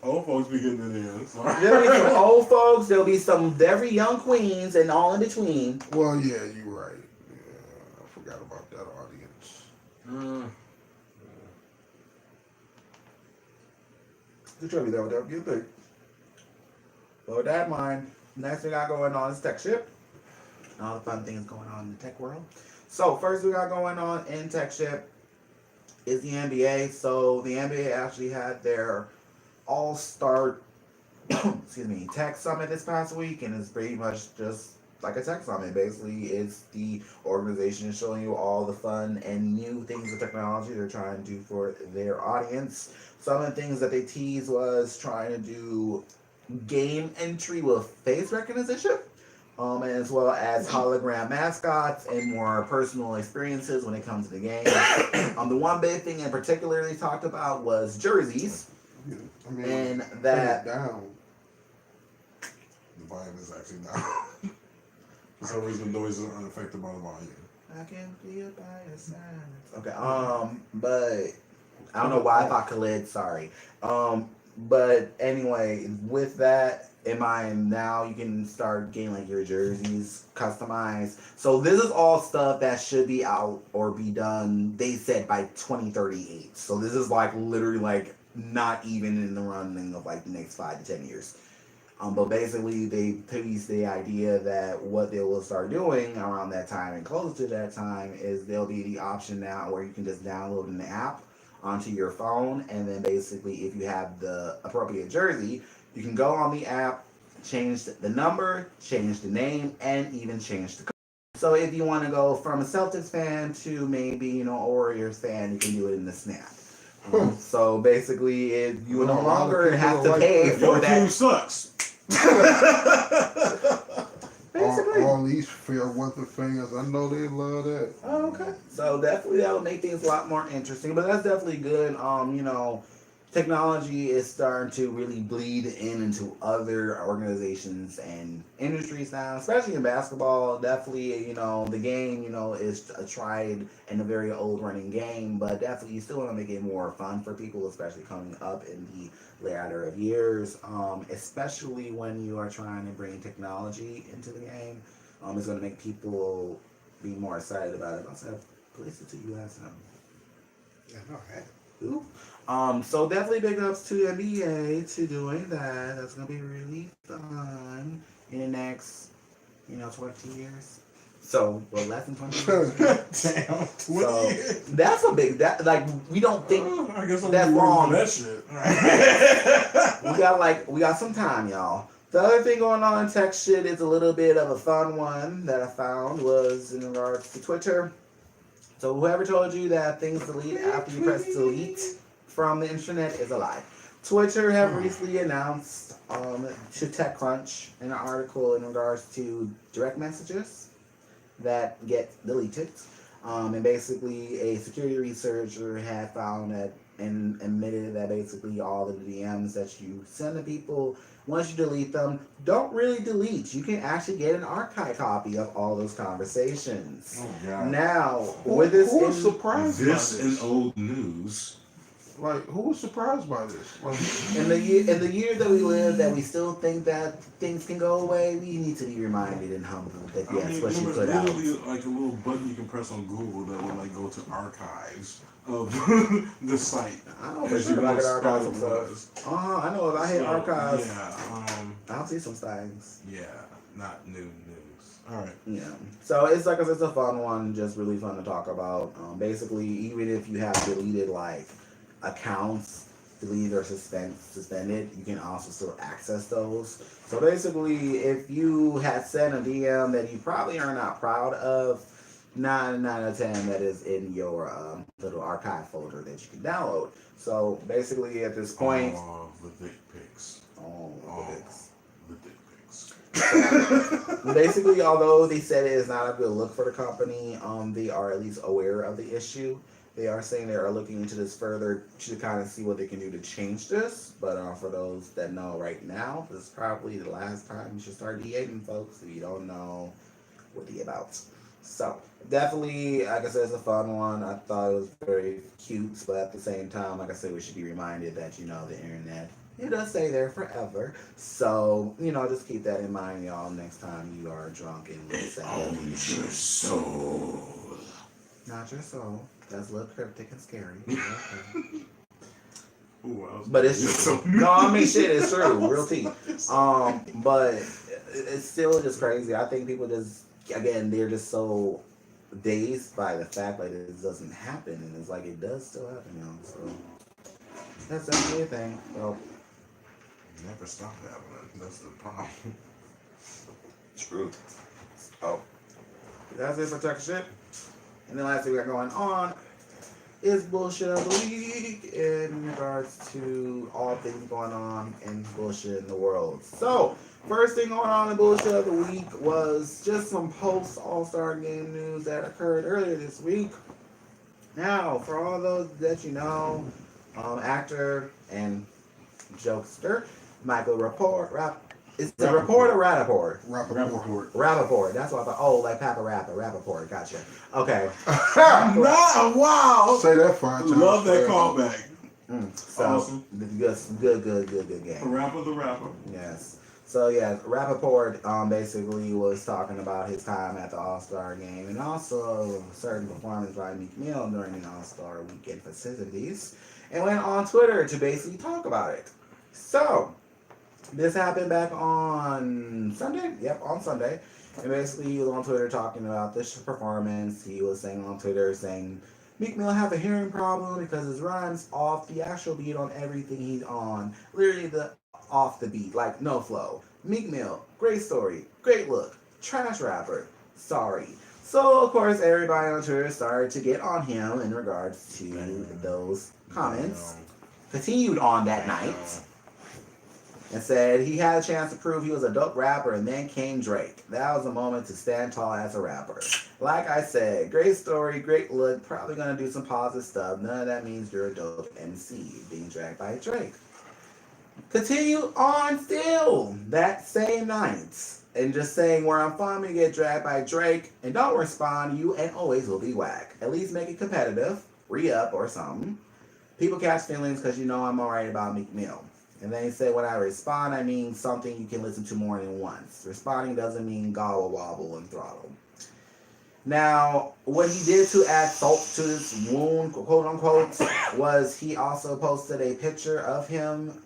S3: Old folks be getting in there. Sorry.
S2: There'll be some old folks. There'll be some very young queens, and all in between.
S1: Well, yeah, you're right. Yeah, I forgot about that audience.
S2: You try to be there with that good thing. But with that in mind, next we got going on is Tech Ship. All the fun things going on in the tech world. So first we got going on in Tech Ship is the NBA. So the NBA actually had their all-star tech summit this past week, and it's pretty much just like a tech summit. Basically, it's the organization showing you all the fun and new things of technology they're trying to do for their audience. Some of the things that they teased was trying to do game entry with face recognition, as well as hologram mascots and more personal experiences when it comes to the game. The one big thing in particular they talked about was jerseys.
S1: I mean,
S2: And
S1: turn
S2: that-
S1: it down.
S3: The volume is actually down. For some reason, the noise is unaffected by the volume.
S2: I can feel by your side. Okay. But I don't know why I thought Khalid. Sorry. But anyway, with that in mind, now you can start getting like your jerseys customized. So this is all stuff that should be out or be done. They said by 2038. So this is like literally like not even in the running of like the next 5 to 10 years. But basically, they teased the idea that what they will start doing around that time and close to that time is there'll be the option now where you can just download an app onto your phone, and then basically, if you have the appropriate jersey, you can go on the app, change the number, change the name, and even change the color. So if you want to go from a Celtics fan to maybe Warriors fan, you can do it in the snap. So basically, you no longer have to pay for
S3: Your team
S2: that.
S3: sucks.
S2: Basically.
S1: All these fair weather fans, I know they love that.
S2: Oh, okay. So definitely that would make things a lot more interesting. But that's definitely good. Technology is starting to really bleed into other organizations and industries now, especially in basketball. Definitely, the game, is a tried and a very old running game, but definitely you still want to make it more fun for people, especially coming up in the latter of years, especially when you are trying to bring technology into the game. It's going to make people be more excited about it. Also, places to US.
S4: Yeah, all right.
S2: Ooh. So definitely big ups to NBA to doing that. That's gonna be really fun in the next, 20 years. So, less than 20 years.
S3: Damn, 20
S2: So
S3: years.
S2: that's a big we don't think
S3: I guess I'm
S2: that's
S3: gonna be
S2: wrong.
S3: working for that shit.
S2: we got some time, y'all. The other thing going on in tech shit is a little bit of a fun one that I found was in regards to Twitter. So whoever told you that things delete after you press delete from the internet is a lie. Twitter have recently announced to TechCrunch in an article in regards to direct messages that get deleted. And basically a security researcher had found that and admitted that basically all of the DMs that you send to people, once you delete them, don't really delete. You can actually get an archive copy of all those conversations.
S3: Oh, God.
S2: Now, with this,
S1: Who was surprised
S3: This
S1: by
S3: in
S1: this?
S3: old news.
S1: Like, who was surprised by this? Like,
S2: in the year that we live, that we still think that things can go away, we need to be reminded and humbled that yes, what you
S3: remember,
S2: put out.
S3: literally like a little button you can press on Google that would like go to archives of the site.
S2: I don't know
S3: As
S2: if
S3: you
S2: I could
S3: must
S2: archive some
S3: scroll
S2: stuff. I know if I hit archives,
S3: Yeah,
S2: I'll see some things.
S3: yeah, not new news. All right.
S2: Yeah. So it's like it's a fun one, just really fun to talk about. Basically, even if you have deleted like accounts, deleted or suspended, you can also still access those. So basically, if you had sent a DM that you probably are not proud of, 9 out of 10 that is in your little archive folder that you can download. So basically, at this point,
S3: Oh, the dick pics.
S2: the pics.
S3: The dick pics.
S2: Basically, although they said it is not a good look for the company, they are at least aware of the issue. They are saying they are looking into this further to kind of see what they can do to change this. But for those that know right now, this is probably the last time you should start DMing folks if you don't know what the about. So definitely, like I said, it's a fun one. I thought it was very cute, but at the same time, like I said, we should be reminded that the internet, it does stay there forever. So just keep that in mind, y'all. Next time you are drunk and listen.
S3: Own your soul.
S2: Not your soul. That's a little cryptic and scary. Okay.
S3: Ooh,
S2: But it's true. No, I mean shit, it's true. Real tea. But it's still just crazy. I think people just, again, they're just so dazed by the fact that it doesn't happen, and it's like it does still happen, So that's definitely a thing. So
S3: Never stop happening. That's the problem.
S2: true. Oh, that's it for tech shit. And then last thing we got going on is bullshit of the week in regards to all things going on in bullshit in the world. So, first thing going on in bullshit of the week was just some post All-Star game news that occurred earlier this week. Now, for all those that actor and jokester Michael Rappaport. Is it Rapport or Rappaport? Rappaport. That's what I thought. Oh, like Papa Rapper. Rappaport. Gotcha. Okay.
S3: Wow.
S1: say that 5 times.
S3: Love that
S1: fast.
S3: callback.
S2: So,
S3: Awesome.
S2: good game.
S3: The rapper.
S2: Yes. So, yeah, Rappaport basically was talking about his time at the All-Star game and also a certain performance by Meek Mill during the All-Star weekend festivities and went on Twitter to basically talk about it. So, This happened back on Sunday. Yep, on Sunday. And basically, he was on Twitter talking about this performance. He was saying on Twitter, saying, Meek Mill have a hearing problem because his rhymes off the actual beat on everything he's on. Literally the off the beat, like no flow. Meek Mill, great story, great look, trash rapper, sorry. So, of course, everybody on Twitter started to get on him in regards to those comments. Continued on that night and said he had a chance to prove he was a dope rapper, and then came Drake. That was a moment to stand tall as a rapper. Like I said, great story, great look, probably gonna do some positive stuff. None of that means you're a dope MC being dragged by Drake. Continue on still that same night. And just saying where I'm from, you get dragged by Drake, and don't respond, you and always will be whack. At least make it competitive, re-up or something. People catch feelings because you know I'm alright about Meek Mill. And then he said, when I respond, I mean something you can listen to more than once. Responding doesn't mean gobble, wobble, and throttle. Now, what he did to add salt to this wound, quote unquote, was he also posted a picture of him,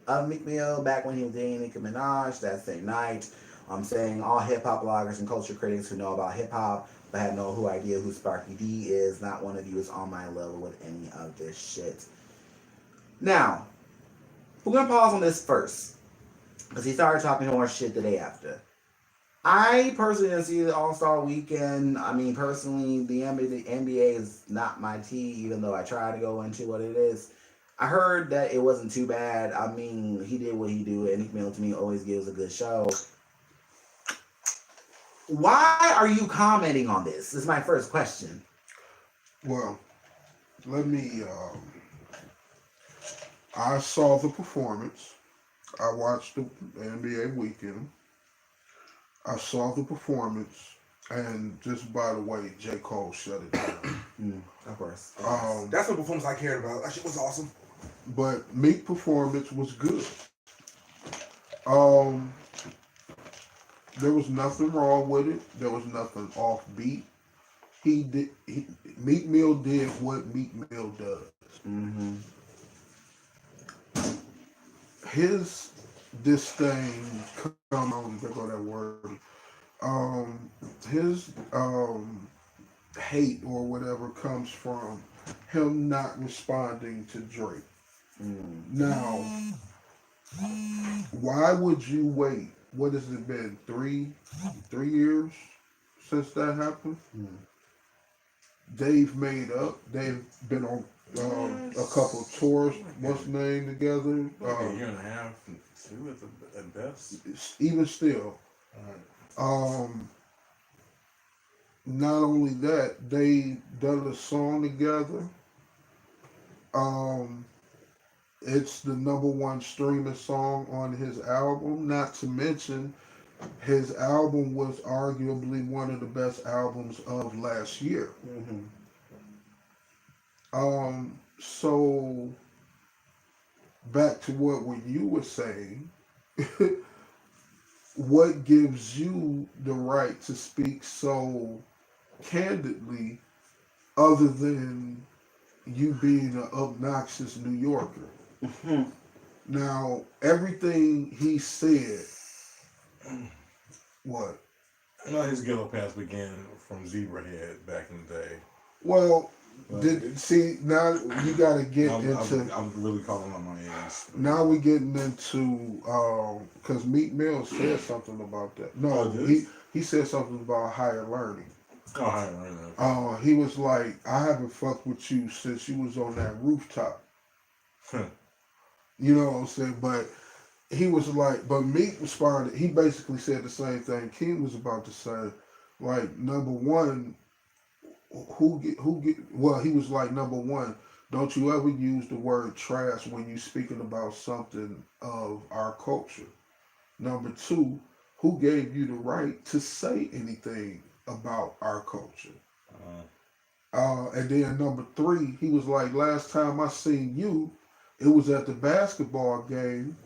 S2: of Meek Mill, back when he was dating Nicki Minaj that same night. I'm saying all hip hop bloggers and culture critics who know about hip hop but have no idea who Sparky D is, not one of you is on my level with any of this shit. Now, we're going to pause on this first, because he started talking more shit the day after. I personally didn't see the All-Star Weekend. I mean, personally, the NBA is not my tea, even though I try to go into what it is. I heard that it wasn't too bad. I mean, he did what he do, and Meek Mill, to me, always gives a good show. Why are you commenting on this? This is my first question.
S1: Well, let me... I saw the performance. I watched the NBA weekend. I saw the performance, and just by the way, J. Cole shut it down.
S2: Of course.
S4: That's the performance I cared about. That shit was awesome.
S1: But Meek performance was good. There was nothing wrong with it. There was nothing offbeat. Meek Mill did what Meek Mill does.
S2: Mm-hmm.
S1: His disdain come on, there go that word. His hate or whatever comes from him not responding to Drake. Now, why would you wait? What has it been? 3 years since that happened? They've made up. They've been on a couple of tours. What's the name together?
S3: A year and a half, 2 at best.
S1: Even still. Not only that, they done a song together. It's the #1 streaming song on his album. Not to mention, his album was arguably one of the best albums of last year. So back to what you were saying, what gives you the right to speak so candidly other than you being an obnoxious New Yorker? Now, everything he said, what?
S3: No, his ghetto pass began from Zebrahead back in the day.
S1: Well, see, now you got to get into...
S3: I'm really calling on my age.
S1: Now we're getting into... Because Meek Mill said something about that. No, he said something about higher learning.
S3: Oh, higher learning.
S1: He was like, I haven't fucked with you since you was on that rooftop. You know what I'm saying? But he was like, but Meek responded, he basically said the same thing King was about to say. Like, #1, well, he was like, #1, don't you ever use the word trash when you speaking about something of our culture. #2, who gave you the right to say anything about our culture? And then #3, he was like, last time I seen you, it was at the basketball game,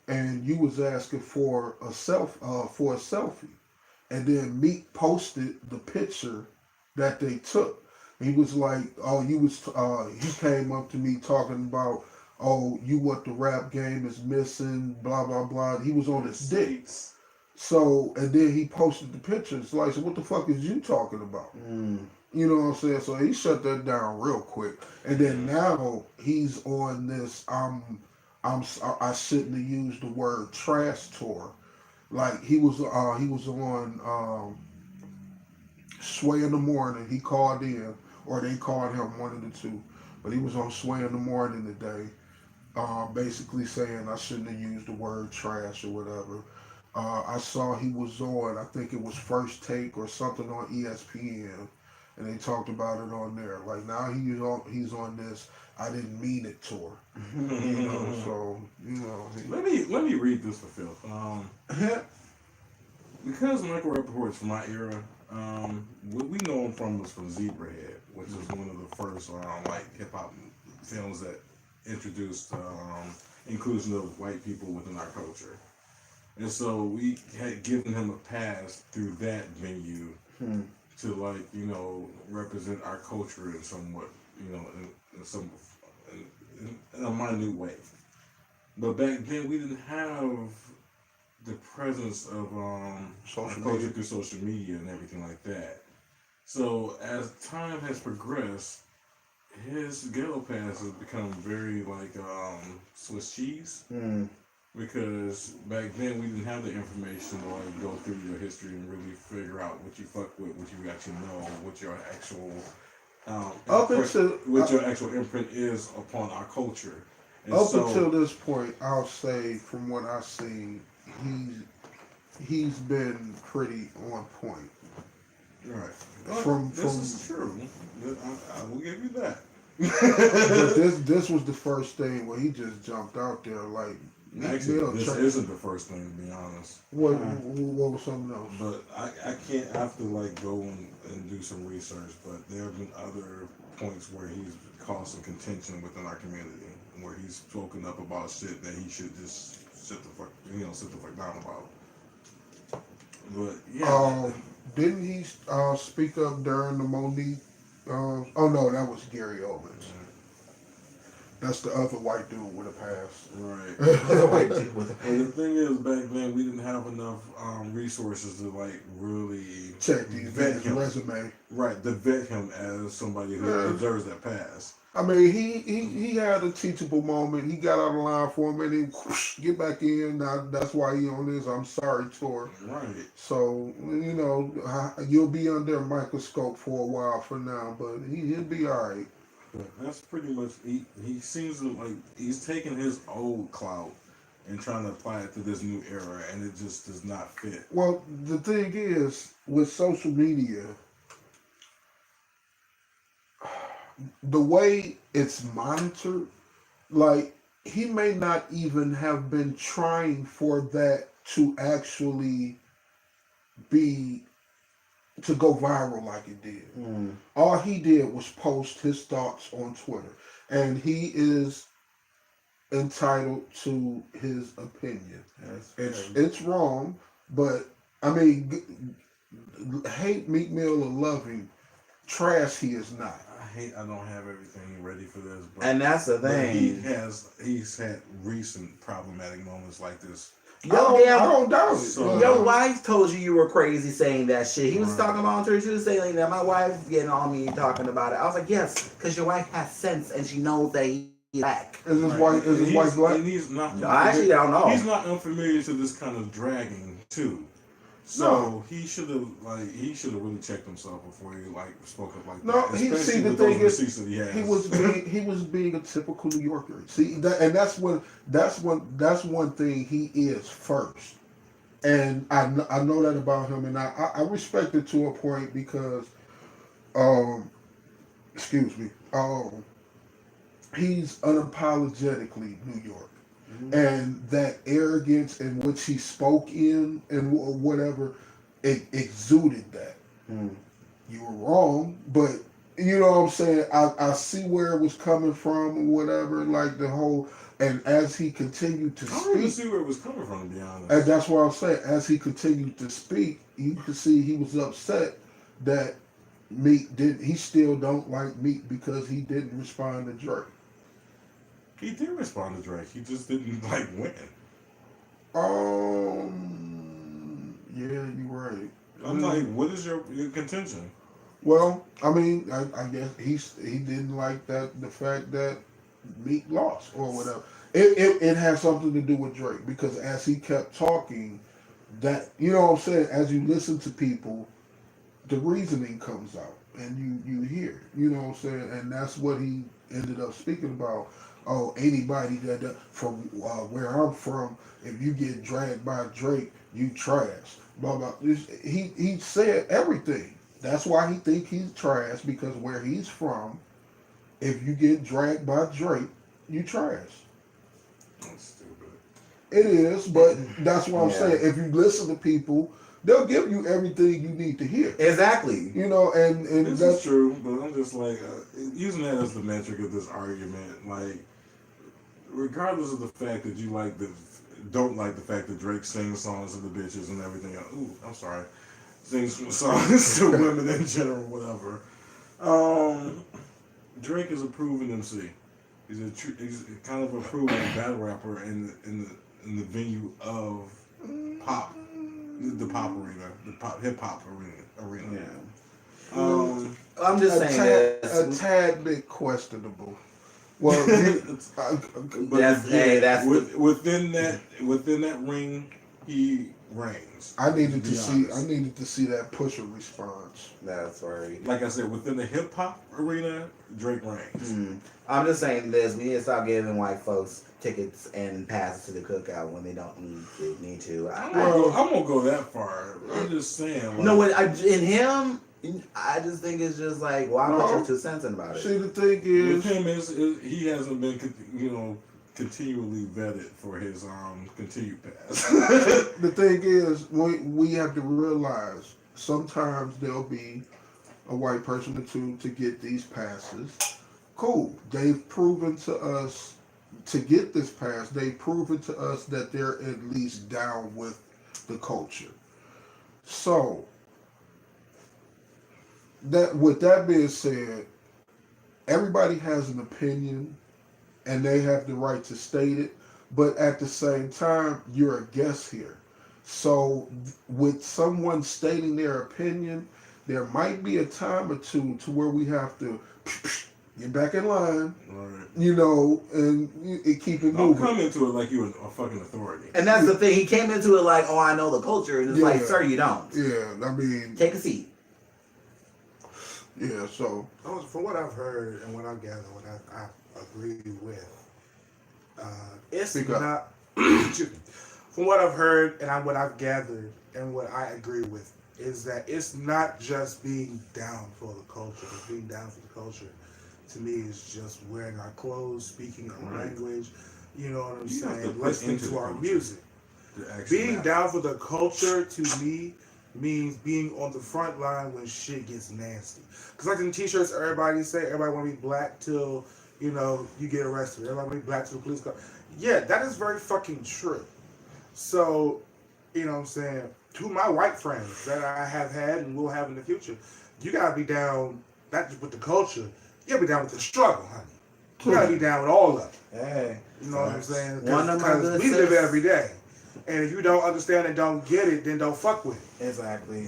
S1: and you was asking for a selfie. And then Meek posted the picture that they took. He was like, oh, he came up to me talking about, oh, you what the rap game is missing, blah blah blah. He was on his dick. So and then he posted the pictures. Like, so what the fuck is you talking about? You know what I'm saying? So he shut that down real quick. And then now he's on this. I shouldn't have used the word trash tour. Like he was on Sway in the Morning. He called in, or they called him, one of the two. But he was on Sway in the Morning today, basically saying I shouldn't have used the word trash or whatever. I saw he was on, I think it was First Take or something on ESPN, and they talked about it on there. Like now he's on this I didn't mean it tour. You know, so you know.
S3: Let me read this for Phil. Because Michael Rapaport is from my era, what we know him from was from Zebrahead, which is one of the first like hip hop films that introduced inclusion of white people within our culture. And so we had given him a pass through that venue to, like, you know, represent our culture in somewhat, you know, in a minute way. But back then we didn't have the presence of
S1: Social
S3: culture
S1: media.
S3: through social media and everything like that. So as time has progressed, his ghetto pass has become very like Swiss cheese. Because back then we didn't have the information to like go through your history and really figure out what you fuck with, what you actually know, what your actual your actual imprint is upon our culture. And
S1: until this point, I'll say from what I've seen, he's been pretty on point.
S3: Right.
S1: This
S3: is true. I will give you that.
S1: But this was the first thing where he just jumped out there like.
S3: Actually, this isn't the first thing, to be honest.
S1: What was something else?
S3: But I can't. I have to like go and do some research. But there have been other points where he's caused some contention within our community, where he's spoken up about shit that he should just sit the fuck down about. But yeah.
S1: Didn't he speak up during the Monique? Oh no, that was Gary Owens. That's the other white dude with a pass.
S3: Right.
S2: The white dude with a pass.
S3: And the thing is, back then we didn't have enough resources to like really
S1: check his resume.
S3: Right, to vet him as somebody who deserves that pass.
S1: I mean, he had a teachable moment. He got out of line for a minute, whoosh, get back in. Now that's why he on this I'm sorry tour.
S3: Right.
S1: So you know you'll be under a microscope for a while for now, but he'll be all right.
S3: That's pretty much he seems like he's taking his old clout and trying to apply it to this new era, and it just does not fit.
S1: Well, the thing is with social media, the way it's monitored, like he may not even have been trying for that to actually be to go viral like it did. All he did was post his thoughts on Twitter, and he is entitled to his opinion. It's wrong, but I mean, hate Meek Mill or love him, trash he is not.
S3: I don't have everything ready for this, but,
S2: and that's the thing.
S3: He's had recent problematic moments like this.
S1: I don't doubt it.
S3: So,
S2: your wife told you were crazy saying that shit. He was talking about her. She was saying that my wife getting on me talking about it. I was like, yes, because your wife has sense and she knows that he's black.
S1: Is his wife black?
S3: And he's not.
S2: No, I actually don't know.
S3: He's not unfamiliar to this kind of dragging too. So he should have really checked himself before he like spoke up like that.
S1: No, see the thing is he was being a typical New Yorker. See that, and that's one thing he is first, and I know that about him, and I respect it to a point because, excuse me, he's unapologetically New York. And that arrogance in which he spoke in and whatever, it exuded that. You were wrong, but you know what I'm saying? I see where it was coming from or whatever, like the whole, and as he continued to speak.
S3: I don't even see where it was coming from, to be honest.
S1: And that's what I'm saying. As he continued to speak, you could see he was upset that Meek he still don't like Meek because he didn't respond to Drake.
S3: He did respond to Drake. He just didn't like win.
S1: Yeah, you're right.
S3: I'm like, what is your contention?
S1: Well, I mean, I guess he didn't like the fact that Meek lost or whatever. It has something to do with Drake because as he kept talking, that you know what I'm saying. As you listen to people, the reasoning comes out and you hear it, you know what I'm saying, and that's what he ended up speaking about. Oh, anybody that from where I'm from, if you get dragged by Drake, you trash. Blah blah. He said everything. That's why he think he's trash because where he's from, if you get dragged by Drake, you trash.
S3: That's stupid.
S1: It is, but that's what I'm
S2: Yeah.
S1: saying. If you listen to people, they'll give you everything you need to hear.
S2: Exactly.
S1: You know, and
S3: This
S1: that's
S3: is true, but I'm just like using that as the metric of this argument. Like, regardless of the fact that you don't like the fact that Drake sings songs to the bitches and everything else. Ooh, I'm sorry. Sings songs to women in general, whatever. Drake is a proven MC. He's kind of a proven battle rapper in the venue of pop, the pop arena, the hip hop arena.
S2: Yeah. I'm just saying
S1: a
S2: this.
S1: tad bit questionable. Well,
S3: within that ring, he reigns.
S1: I needed to
S3: honest.
S1: see that Pusher response.
S2: That's right.
S3: Like I said, within the hip hop arena, Drake reigns.
S2: I'm just saying this. We need to stop giving white folks tickets and passes to the cookout when they don't need to.
S3: I won't go that far. I'm just saying. Like,
S2: No, in him, I just think it's just like, why put your 2 cents in about it?
S1: See, the thing
S3: with
S1: is,
S3: him is he hasn't been continually vetted for his continued pass.
S1: the thing is, we have to realize sometimes there'll be a white person or two to get these passes. Cool. They've proven to us to get this pass. They've proven to us that they're at least down with the culture. So, with that being said, everybody has an opinion and they have the right to state it, but at the same time, you're a guest here. So with someone stating their opinion, there might be a time or two to where we have to get back in line,
S3: Right.
S1: you know, and keep it
S3: Don't
S1: moving.
S3: come into it like you're a fucking authority.
S2: And that's the thing. He came into it like, oh, I know the culture. And it's like, sir, you don't.
S1: Yeah, I mean,
S2: Take a seat.
S1: yeah, so.
S4: From what I've heard and what I've gathered, what I agree with, it's
S1: Speak up.
S4: not. Excuse me. From what I've heard and what I've gathered and what I agree with is that it's not just being down for the culture. Being down for the culture, to me, is just wearing our clothes, speaking our language. You know what I'm
S3: You have to
S4: saying?
S3: put
S4: Listening
S3: into
S4: to
S3: the
S4: our
S3: culture.
S4: music. Being down for the culture to me means being on the front line when shit gets nasty. Cause like in t-shirts, everybody want to be black till you get arrested. Everybody want to be black till the police come. Yeah, that is very fucking true. So, you know what I'm saying? To my white friends that I have had and will have in the future, you gotta be down not just with the culture. You gotta be down with the struggle, honey. You gotta be down with all of it.
S2: Hey.
S4: You know what I'm saying?
S2: One of my
S4: Because
S2: good
S4: we live
S2: sis-
S4: it every day. And if you don't understand and don't get it, then don't fuck with it.
S2: Exactly.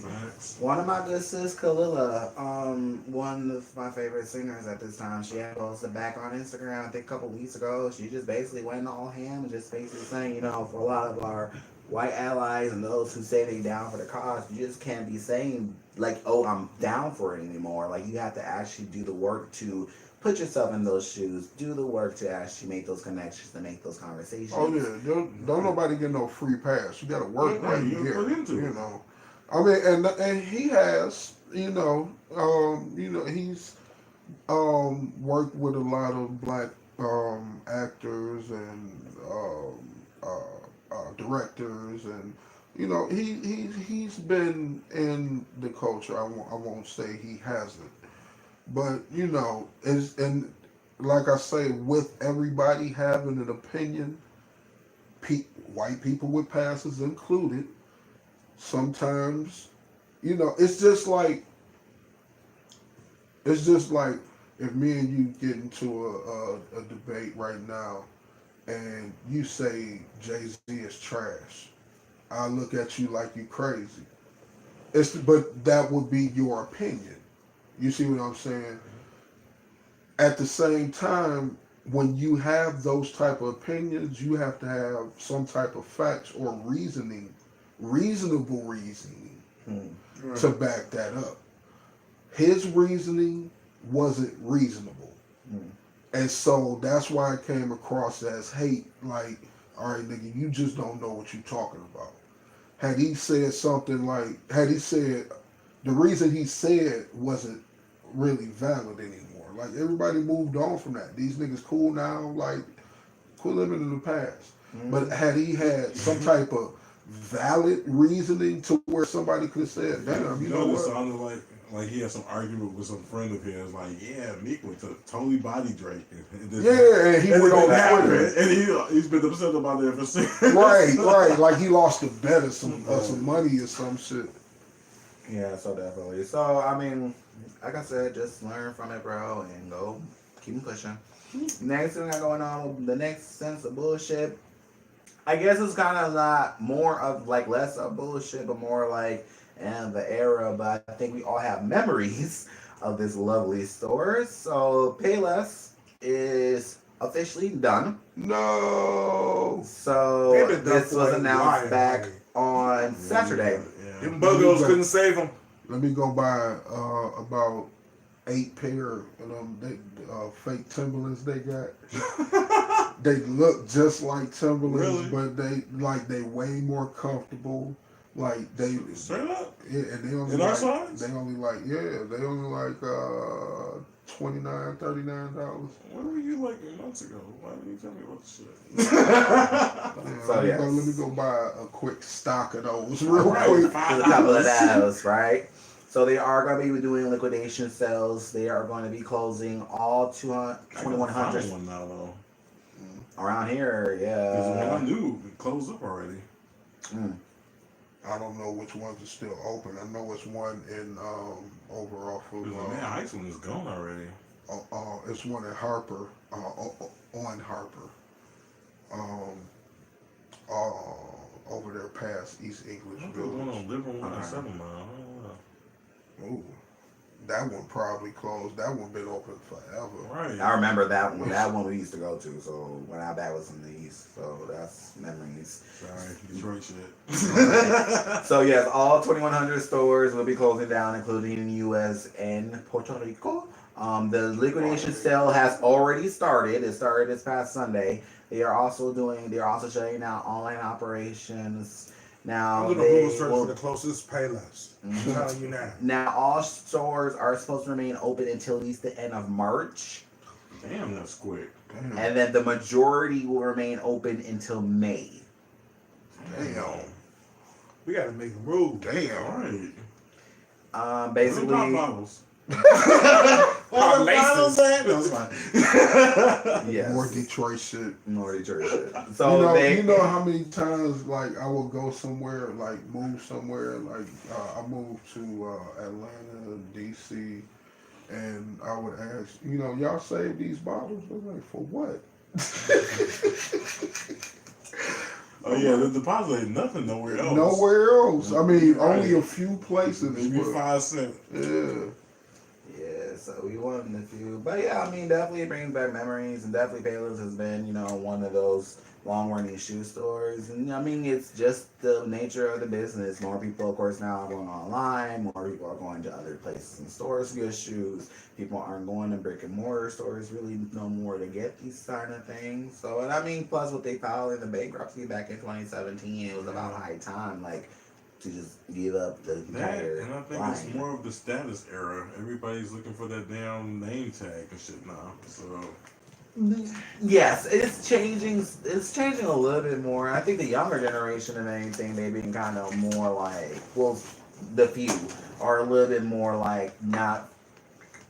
S2: One of my good sis, Kalila, one of my favorite singers at this time, she had posted back on Instagram, I think a couple weeks ago. She just basically went all ham and just basically saying, for a lot of our white allies and those who say they down for the cause, you just can't be saying like, oh, I'm down for it anymore. Like, you have to actually do the work to put yourself in those shoes, do the work to actually make those connections, to make those conversations.
S1: Oh yeah, don't nobody get no free pass. You got to work right
S3: you
S1: here.
S3: put into it.
S1: I mean, and he has, he's worked with a lot of black actors and directors, and he's been in the culture. I won't say he hasn't, but and like I say, with everybody having an opinion, white people with passes included, sometimes, it's just like if me and you get into a debate right now, and you say Jay-Z is trash, I look at you like you crazy. But that would be your opinion. You see what I'm saying? At the same time, when you have those type of opinions, you have to have some type of facts or reasoning, reasonable reasoning, to back that up. His reasoning wasn't reasonable. And so that's why it came across as hate. Like, all right, nigga, you just don't know what you're talking about. Had he said something like, the reason he said wasn't really valid anymore. Like, everybody moved on from that. These niggas cool now. Like, quit living in the past. But had he had some type of valid reasoning to where somebody could have said, damn, you know
S3: it
S1: what?
S3: sounded like he had some argument with some friend of his. Like, yeah, Meek went to totally body Drake. And
S1: And he went on Twitter.
S3: And he's been upset about that ever since.
S1: Right. Like he lost a bet or some money or some shit.
S2: Yeah, so definitely. So, I mean, like I said, just learn from it, bro, and go keep pushing. Next thing I got going on, the next sense of bullshit, I guess it's kind of not more of like less of bullshit, but more like in the era. But I think we all have memories of this lovely store. So Payless is officially done.
S1: No.
S2: So
S4: They've been done
S2: this
S4: for
S2: was
S4: a
S2: announced
S4: while,
S2: back
S4: man.
S2: on Saturday.
S4: Them buggos couldn't save them.
S1: Let me go buy about 8 pair of them fake Timberlands they got. They look just like Timberlands, but they way more comfortable. Like they
S3: straight up.
S1: Yeah, and they only
S3: in our
S1: like,
S3: size.
S1: they only like $29, $39.
S3: Where were you like months ago? Why didn't you tell me about this shit?
S1: Yeah,
S2: So,
S1: let me go buy a quick stock of those real quick.
S2: Just a couple of those, right? So they are going to be doing liquidation sales. They are going to be closing all 2100
S3: one now though.
S2: around here.
S3: There's one I
S2: Yeah.
S3: knew it closed up already.
S1: I don't know which ones are still open. I know it's one in over off of
S3: Man, Ice one is gone already.
S1: it's one in Harper, on Harper. Over there past East English
S3: There's one
S1: Village.
S3: on Livermore and
S2: Alright.
S3: 7 Mile.
S1: Ooh, that one probably closed. That one been open forever.
S3: Right.
S2: I remember that one. That one we used to go to. So when our dad was in the East. So that's memories.
S3: Sorry, Detroit shit.
S2: So yes, all 2100 stores will be closing down, including in the U.S. and Puerto Rico. The liquidation sale has already started. It started this past Sunday. They are also shutting down online operations. Now
S4: I'm
S2: they
S4: gonna search
S2: will,
S4: for the closest Payless. I'm telling you now.
S2: now all stores are supposed to remain open until at least the end of March,
S3: Damn, that's quick.
S1: Damn.
S2: and then the majority will remain open until May.
S1: Damn.
S4: We gotta make a move.
S1: Damn.
S3: Right.
S2: Basically.
S3: Pop bottles.
S4: Pop laces.
S2: Yes.
S1: More Detroit shit.
S2: More Detroit shit. So
S1: you know how many times like I will go somewhere, like move somewhere, like I moved to Atlanta, DC, and I would ask, y'all save these bottles? I'm like, for what?
S3: Oh yeah, the deposit ain't nothing nowhere else.
S1: Nowhere else. I mean,
S3: Right.
S1: only a few places.
S3: Maybe
S1: but-
S3: 5 cents.
S1: Yeah.
S2: Yeah, so we won a few. But yeah, I mean, definitely it brings back memories, and definitely Payless has been, one of those long-running shoe stores. And I mean, it's just the nature of the business. More people, of course, now are going online. More people are going to other places and stores to get shoes. People aren't going to brick-and-mortar stores really no more to get these kind of things. So, and I mean, plus what they filed in the bankruptcy back in 2017, it was about high time, like, to just give up the
S3: That,
S2: entire
S3: and I think
S2: line.
S3: it's more of the status era. Everybody's looking for that damn name tag and shit now. So
S2: Yes, it's changing. It's changing a little bit more. I think the younger generation, if anything, they've been kind of more like, well, the few are a little bit more like not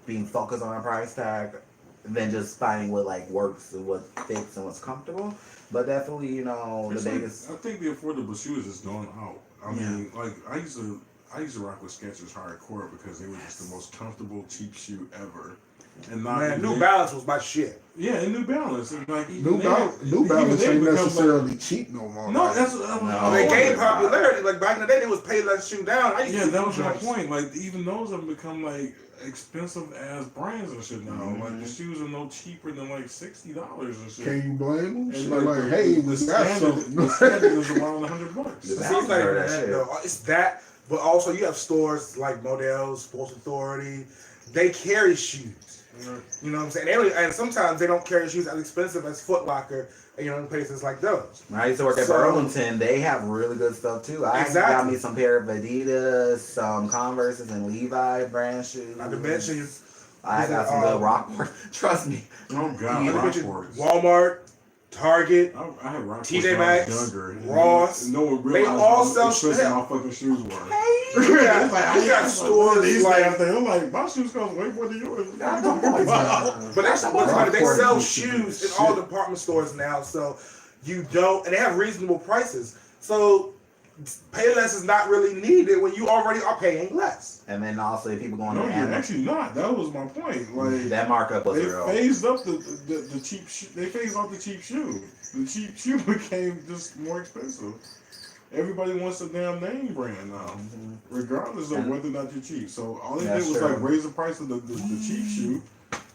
S2: being focused on a price tag than just finding what like works and what fits and what's comfortable. But definitely, the
S3: it's
S2: biggest.
S3: I think the affordable shoes is going out. I mean, like I used to rock with Skechers hardcore because they were just the most comfortable cheap shoe ever. and not
S4: Man, New Balance was my shit.
S3: Yeah, and New Balance. And like
S1: New Balance ain't necessarily cheap no more.
S3: No, that's
S4: they gained popularity. Like back in the day, they was paid less shoe down.
S3: That was my point. Like even those have become like expensive ass brands and shit now.
S2: Mm-hmm.
S3: Like the shoes are no cheaper than like $60 and shit.
S1: Can you blame them?
S3: And
S1: like hey,
S3: the standard is around $100.
S4: It's not even that though. It's that, but also you have stores like Models, Sports Authority. They carry shoes. You know what I'm saying? And sometimes they don't carry shoes as expensive as Foot Locker, you know, in places like those.
S2: I used to work at Burlington. They have really good stuff too. I got me some pair of Adidas, some Converses, and Levi brand shoes.
S4: Not to mention,
S2: I got some good Rockport. Trust me.
S3: Oh God, Rockport.
S4: Walmart, Target,
S3: I had Rockport,
S4: TJ Maxx, Ross.
S3: No one realized
S4: they all sell
S3: expensive my fucking shoes were.
S4: Yeah, I got stores like
S3: they're like my shoes cost way more than yours.
S4: But that's the part. They sell shoes in all department stores now, so you don't, and they have reasonable prices. So pay less is not really needed when you already are paying less.
S2: And then also people going
S3: no,
S2: to
S3: you're actually not. That was my point. Like
S2: that markup was real.
S3: They phased up the cheap. They phased off the cheap shoe. The cheap shoe became just more expensive. Everybody wants a damn name brand now, regardless of whether or not you're cheap. So all they did was like raise the price of the cheap shoe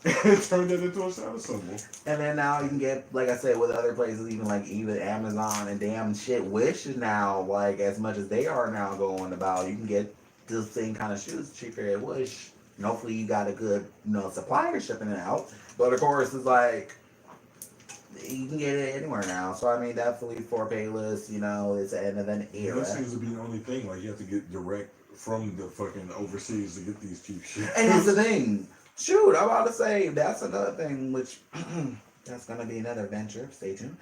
S3: and turn that into a status symbol.
S2: And then now you can get, like I said, with other places, even like Amazon and damn shit, Wish is now, like as much as they are now going about, you can get the same kind of shoes cheaper at Wish. And hopefully you got a good, supplier shipping it out. But of course, it's like, you can get it anywhere now. So I mean, definitely for Payless, it's the end of an era.
S3: That seems to be the only thing. Like you have to get direct from the fucking overseas to get these cheap shit.
S2: And that's the thing. Shoot, I'm about to say that's another thing, which that's gonna be another venture. Stay tuned.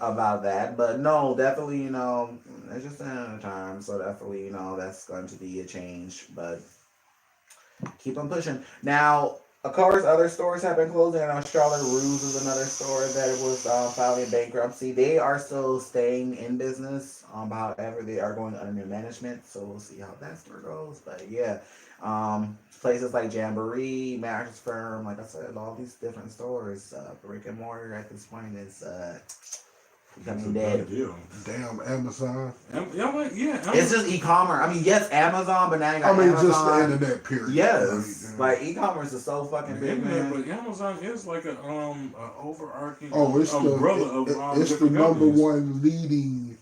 S2: About that, but no, definitely, it's just another time. So definitely, that's going to be a change. But keep on pushing. Now, of course, other stores have been closing. I know Charlotte Russe is another store that was filing bankruptcy. They are still staying in business. However, they are going under new management. So we'll see how that store goes. But yeah, places like Jamboree, Mattress Firm, like I said, all these different stores, brick and mortar at this point is becoming dead.
S1: Damn Amazon.
S3: Yeah.
S2: It's just e-commerce. I mean, yes, Amazon, but now you got Amazon.
S1: Just the internet period.
S2: Yes, like e-commerce is so fucking big, man.
S3: But Amazon is like a overarching
S1: it's
S3: umbrella
S1: it's the number one leading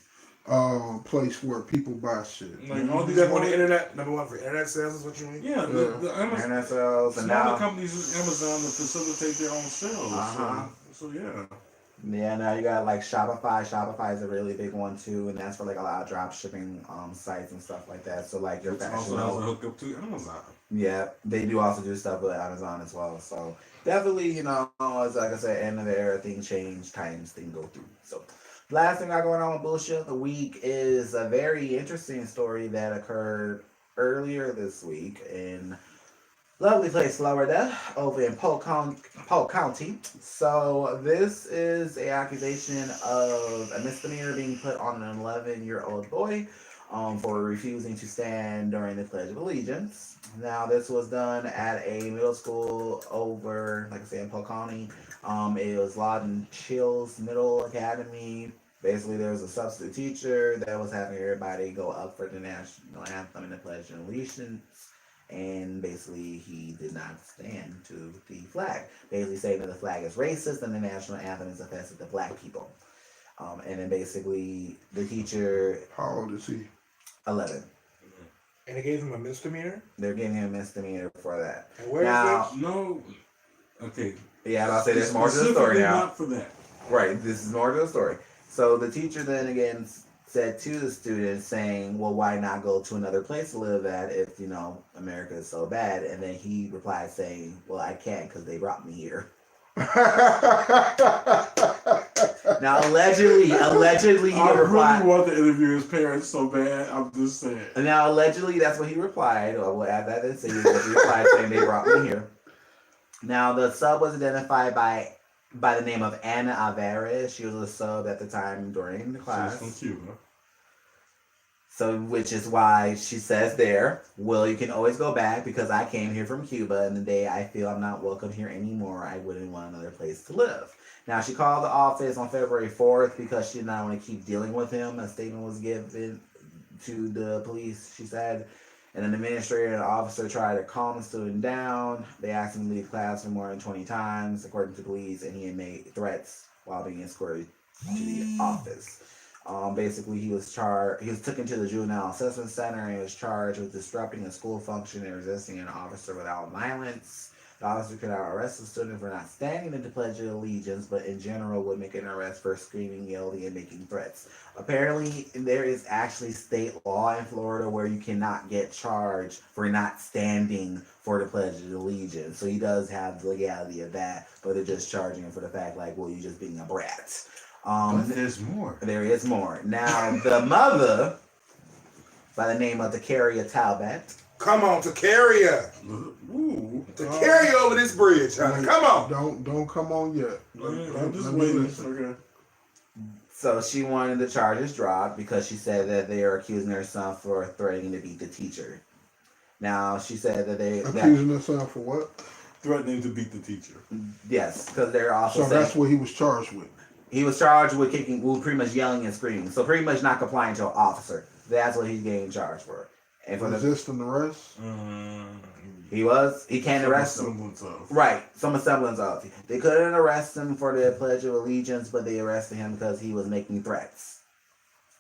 S1: place where people buy shit.
S3: Like all these
S4: on the internet, number one for internet sales is what you mean?
S3: Yeah, the
S2: internet sales, and now
S3: companies use Amazon to facilitate their own sales. So yeah.
S2: Yeah, now you got like Shopify. Shopify is a really big one too, and that's for like a lot of drop shipping sites and stuff like that. So like your fashion.
S3: Also has a hookup to Amazon.
S2: Yeah, they do also do stuff with Amazon as well. So definitely, as like I said, end of the era, thing change, times thing go through. So last thing I going on with Bullshyt of the week is a very interesting story that occurred earlier this week in lovely place, Florida, over in Polk County. So this is an accusation of a misdemeanor being put on an 11-year-old boy for refusing to stand during the Pledge of Allegiance. Now, this was done at a middle school over, like I said, in Polk County. It was Lawton Chills Middle Academy. Basically, there was a substitute teacher that was having everybody go up for the national anthem and the Pledge of Allegiance. And basically, he did not stand to the flag. Basically saying that the flag is racist and the national anthem is offensive to black people. And then basically, the teacher...
S1: How old is he?
S2: 11.
S4: And they gave him a misdemeanor?
S2: They're giving him a misdemeanor for that.
S4: And where is this?
S3: No. Okay.
S2: Yeah, I'll say there's more to the story now.
S3: Not for that.
S2: Right, this is more to the story. So the teacher then again said to the students saying, well, why not go to another place to live at if, America is so bad? And then he replied saying, well, I can't because they brought me here. Now, allegedly he replied.
S3: I really want to interview his parents so bad. I'm just saying.
S2: Now, allegedly, that's what he replied. Or we'll add that in. So he replied saying they brought me here. Now, the sub was identified by the name of Ana Alvarez. She was a sub at the time during the class.
S3: She's from Cuba.
S2: So, which is why she says there, well, you can always go back because I came here from Cuba, and the day I feel I'm not welcome here anymore, I wouldn't want another place to live. Now, she called the office on February 4th because she did not want to keep dealing with him. A statement was given to the police, she said. And an administrator and an officer tried to calm the student down. They asked him to leave class for more than 20 times, according to police, and he had made threats while being escorted to the office. Basically, he was taken to the juvenile assessment center and he was charged with disrupting a school function and resisting an officer without violence. The officer could not arrest the student for not standing in the Pledge of Allegiance, but in general would make an arrest for screaming, yelling, and making threats. Apparently, there is actually state law in Florida where you cannot get charged for not standing for the Pledge of Allegiance. So he does have the legality of that, but they're just charging him for the fact, like, well, you're just being a brat.
S1: But there's more.
S2: There is more. Now, the mother, by the name of Tacaria Talbot.
S4: Come on, Tacaria.
S3: Ooh.
S4: Tacaria over this bridge, honey. Come on.
S1: Don't come on yet.
S3: I'm just waiting. Okay.
S2: So she wanted the charges dropped because she said that they are accusing her son for threatening to beat the teacher. Now, she said that they...
S1: Accusing her son for what?
S3: Threatening to beat the teacher.
S2: Yes, because they're also
S1: So that's what he was charged with.
S2: He was charged with pretty much yelling and screaming. So pretty much not complying to an officer. That's what he's getting charged for. And for
S1: resisting arrest?
S2: He can't arrest him. Right, some semblance of. They couldn't arrest him for the Pledge of Allegiance, but they arrested him because he was making threats.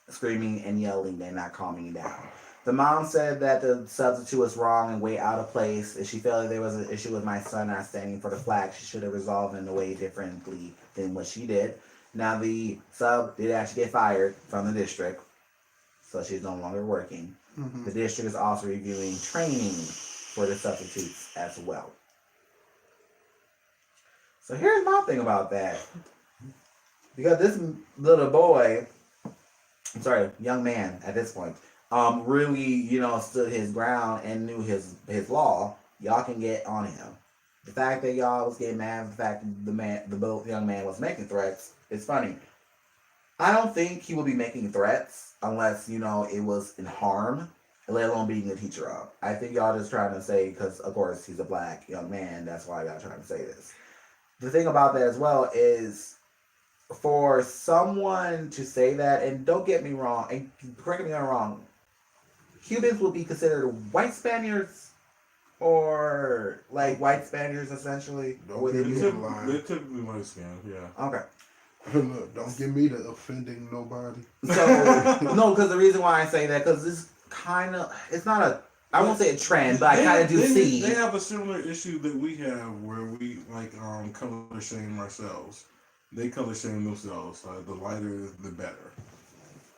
S2: Screaming and yelling and not calming down. The mom said that the substitute was wrong and way out of place. If she felt that there was an issue with my son not standing for the flag, she should have resolved it in a way differently than what she did. Now, the sub did actually get fired from the district, so she's no longer working. Mm-hmm. The district is also reviewing training for the substitutes as well. So here's my thing about that. Because this little boy, young man at this point, really, stood his ground and knew his law. Y'all can get on him. The fact that y'all was getting mad, the fact that the young man was making threats, it's funny. I don't think he will be making threats unless, it was in harm, let alone beating the teacher up. I think y'all just trying to say, because, of course, he's a black young man, that's why y'all trying to say this. The thing about that as well is, for someone to say that, and don't get me wrong, and correct me if I'm wrong, Cubans will be considered white Spaniards, or like white Spaniards essentially.
S3: They're typically white skin, yeah.
S2: Okay.
S1: Look, don't get me to offending nobody.
S2: So no, because the reason why I say that, because this kind of, it's not a, I won't say a trend, but I kind of do see.
S3: They have a similar issue that we have where we color shame ourselves. They color shame themselves. The lighter, the better.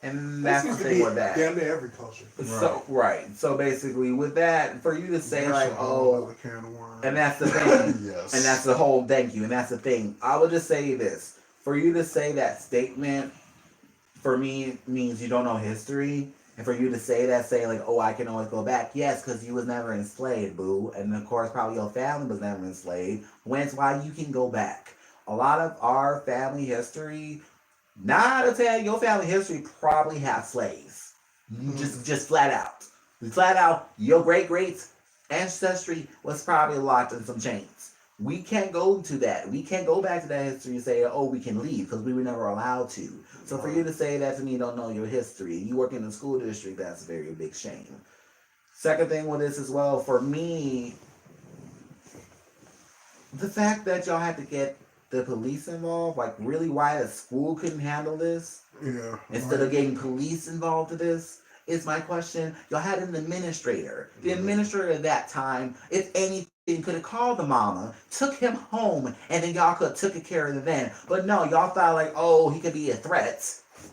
S2: And that's the thing with that.
S4: Damn near every culture.
S2: So So basically, with that, for you to say that's and that's the thing.
S3: Yes.
S2: And that's the whole thank you. And that's the thing. I would just say this: for you to say that statement, for me, means you don't know history. And for you to say that, say like, oh, I can always go back. Yes, because you was never enslaved, boo. And of course, probably your family was never enslaved. Whence why you can go back. A lot of our family history, 9 out of 10, your family history probably have slaves. Just flat out. Flat out, your great-greats ancestry was probably locked in some chains. We can't go to that. We can't go back to that history and say, oh, we can leave, because we were never allowed to. So for you to say that to me, you don't know your history. You work in the school district, that's a very big shame. Second thing with this as well, for me, the fact that y'all had to get the police involved, like really why the school couldn't handle this?
S1: Yeah.
S2: Instead of getting police involved to this, is my question. Y'all had an administrator. The administrator at that time, if anything, could have called the mama, took him home, and then y'all could have took care of it then. But no, y'all thought like, oh, he could be a threat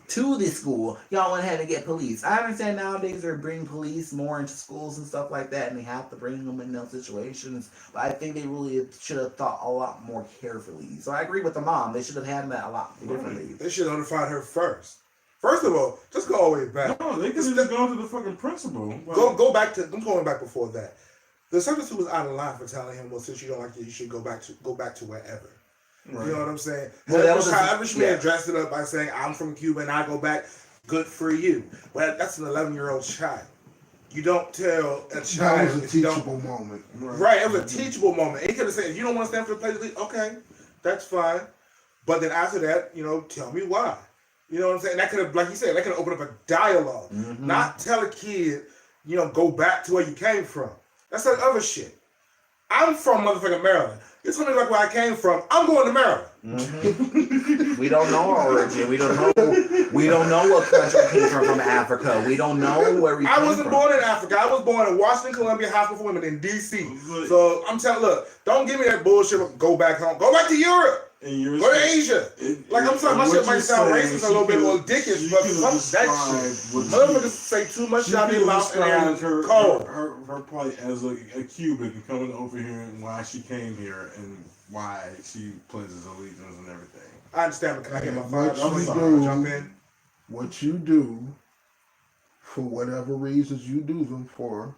S2: to the school. Y'all went ahead and get police. I understand nowadays they're bringing police more into schools and stuff like that, and they have to bring them in those situations. But I think they really should have thought a lot more carefully. So I agree with the mom. They should have handled that a lot differently.
S4: They should have notified her first. First of all, just go all the way back.
S3: No, they could have just gone to the fucking principal.
S4: Go back to. I'm going back before that. The substitute was out of line for telling him, well, since you don't like it, you should go back to wherever. Right. You know what I'm saying?
S2: Well,
S4: however she may have dressed it up by saying, I'm from Cuba and I go back. Good for you. Well, that's an 11-year-old child. You don't tell a
S1: That
S4: child.
S1: was a
S4: if you don't-
S1: teachable moment.
S4: Right, it was a teachable moment. He could have said, if you don't want to stand for the pledge of allegiance, okay, that's fine. But then after that, tell me why. You know what I'm saying? That could have, like you said, that could have opened up a dialogue.
S2: Mhm.
S4: Not tell a kid, go back to where you came from. That's that other shit. I'm from motherfucking Maryland. You told me like where I came from. I'm going to Maryland.
S2: Mhm. We don't know our origin. We don't know. We don't know what country we came from Africa. We don't know where we.
S4: I
S2: came
S4: wasn't
S2: from.
S4: born in Africa. I was born in Washington, Columbia Hospital for Women in D.C. So I'm telling, look, don't give me that bullshit. Go back home. Go back to Europe. Go to Asia. I'm sorry, my shit might sound racist a little bit or dickish, but that shit. Motherfuckers say too much out of their mouth and
S3: her,
S4: cold.
S3: her plight as a Cuban coming over here and why she came here and why she pledges allegiance and everything.
S4: I understand, but can I get my
S1: What
S4: five? I'm
S1: you
S4: sorry,
S1: do-
S4: jump in.
S1: What you do, for whatever reasons you do them for,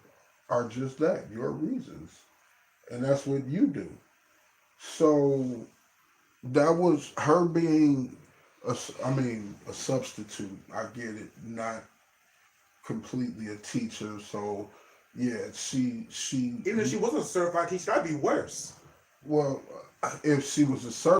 S1: are just that, your reasons. And that's what you do. So that was her being a substitute. I get it. Not completely a teacher. So yeah, she
S4: Even if she wasn't a certified teacher, that'd be worse.
S1: well, if she was a certified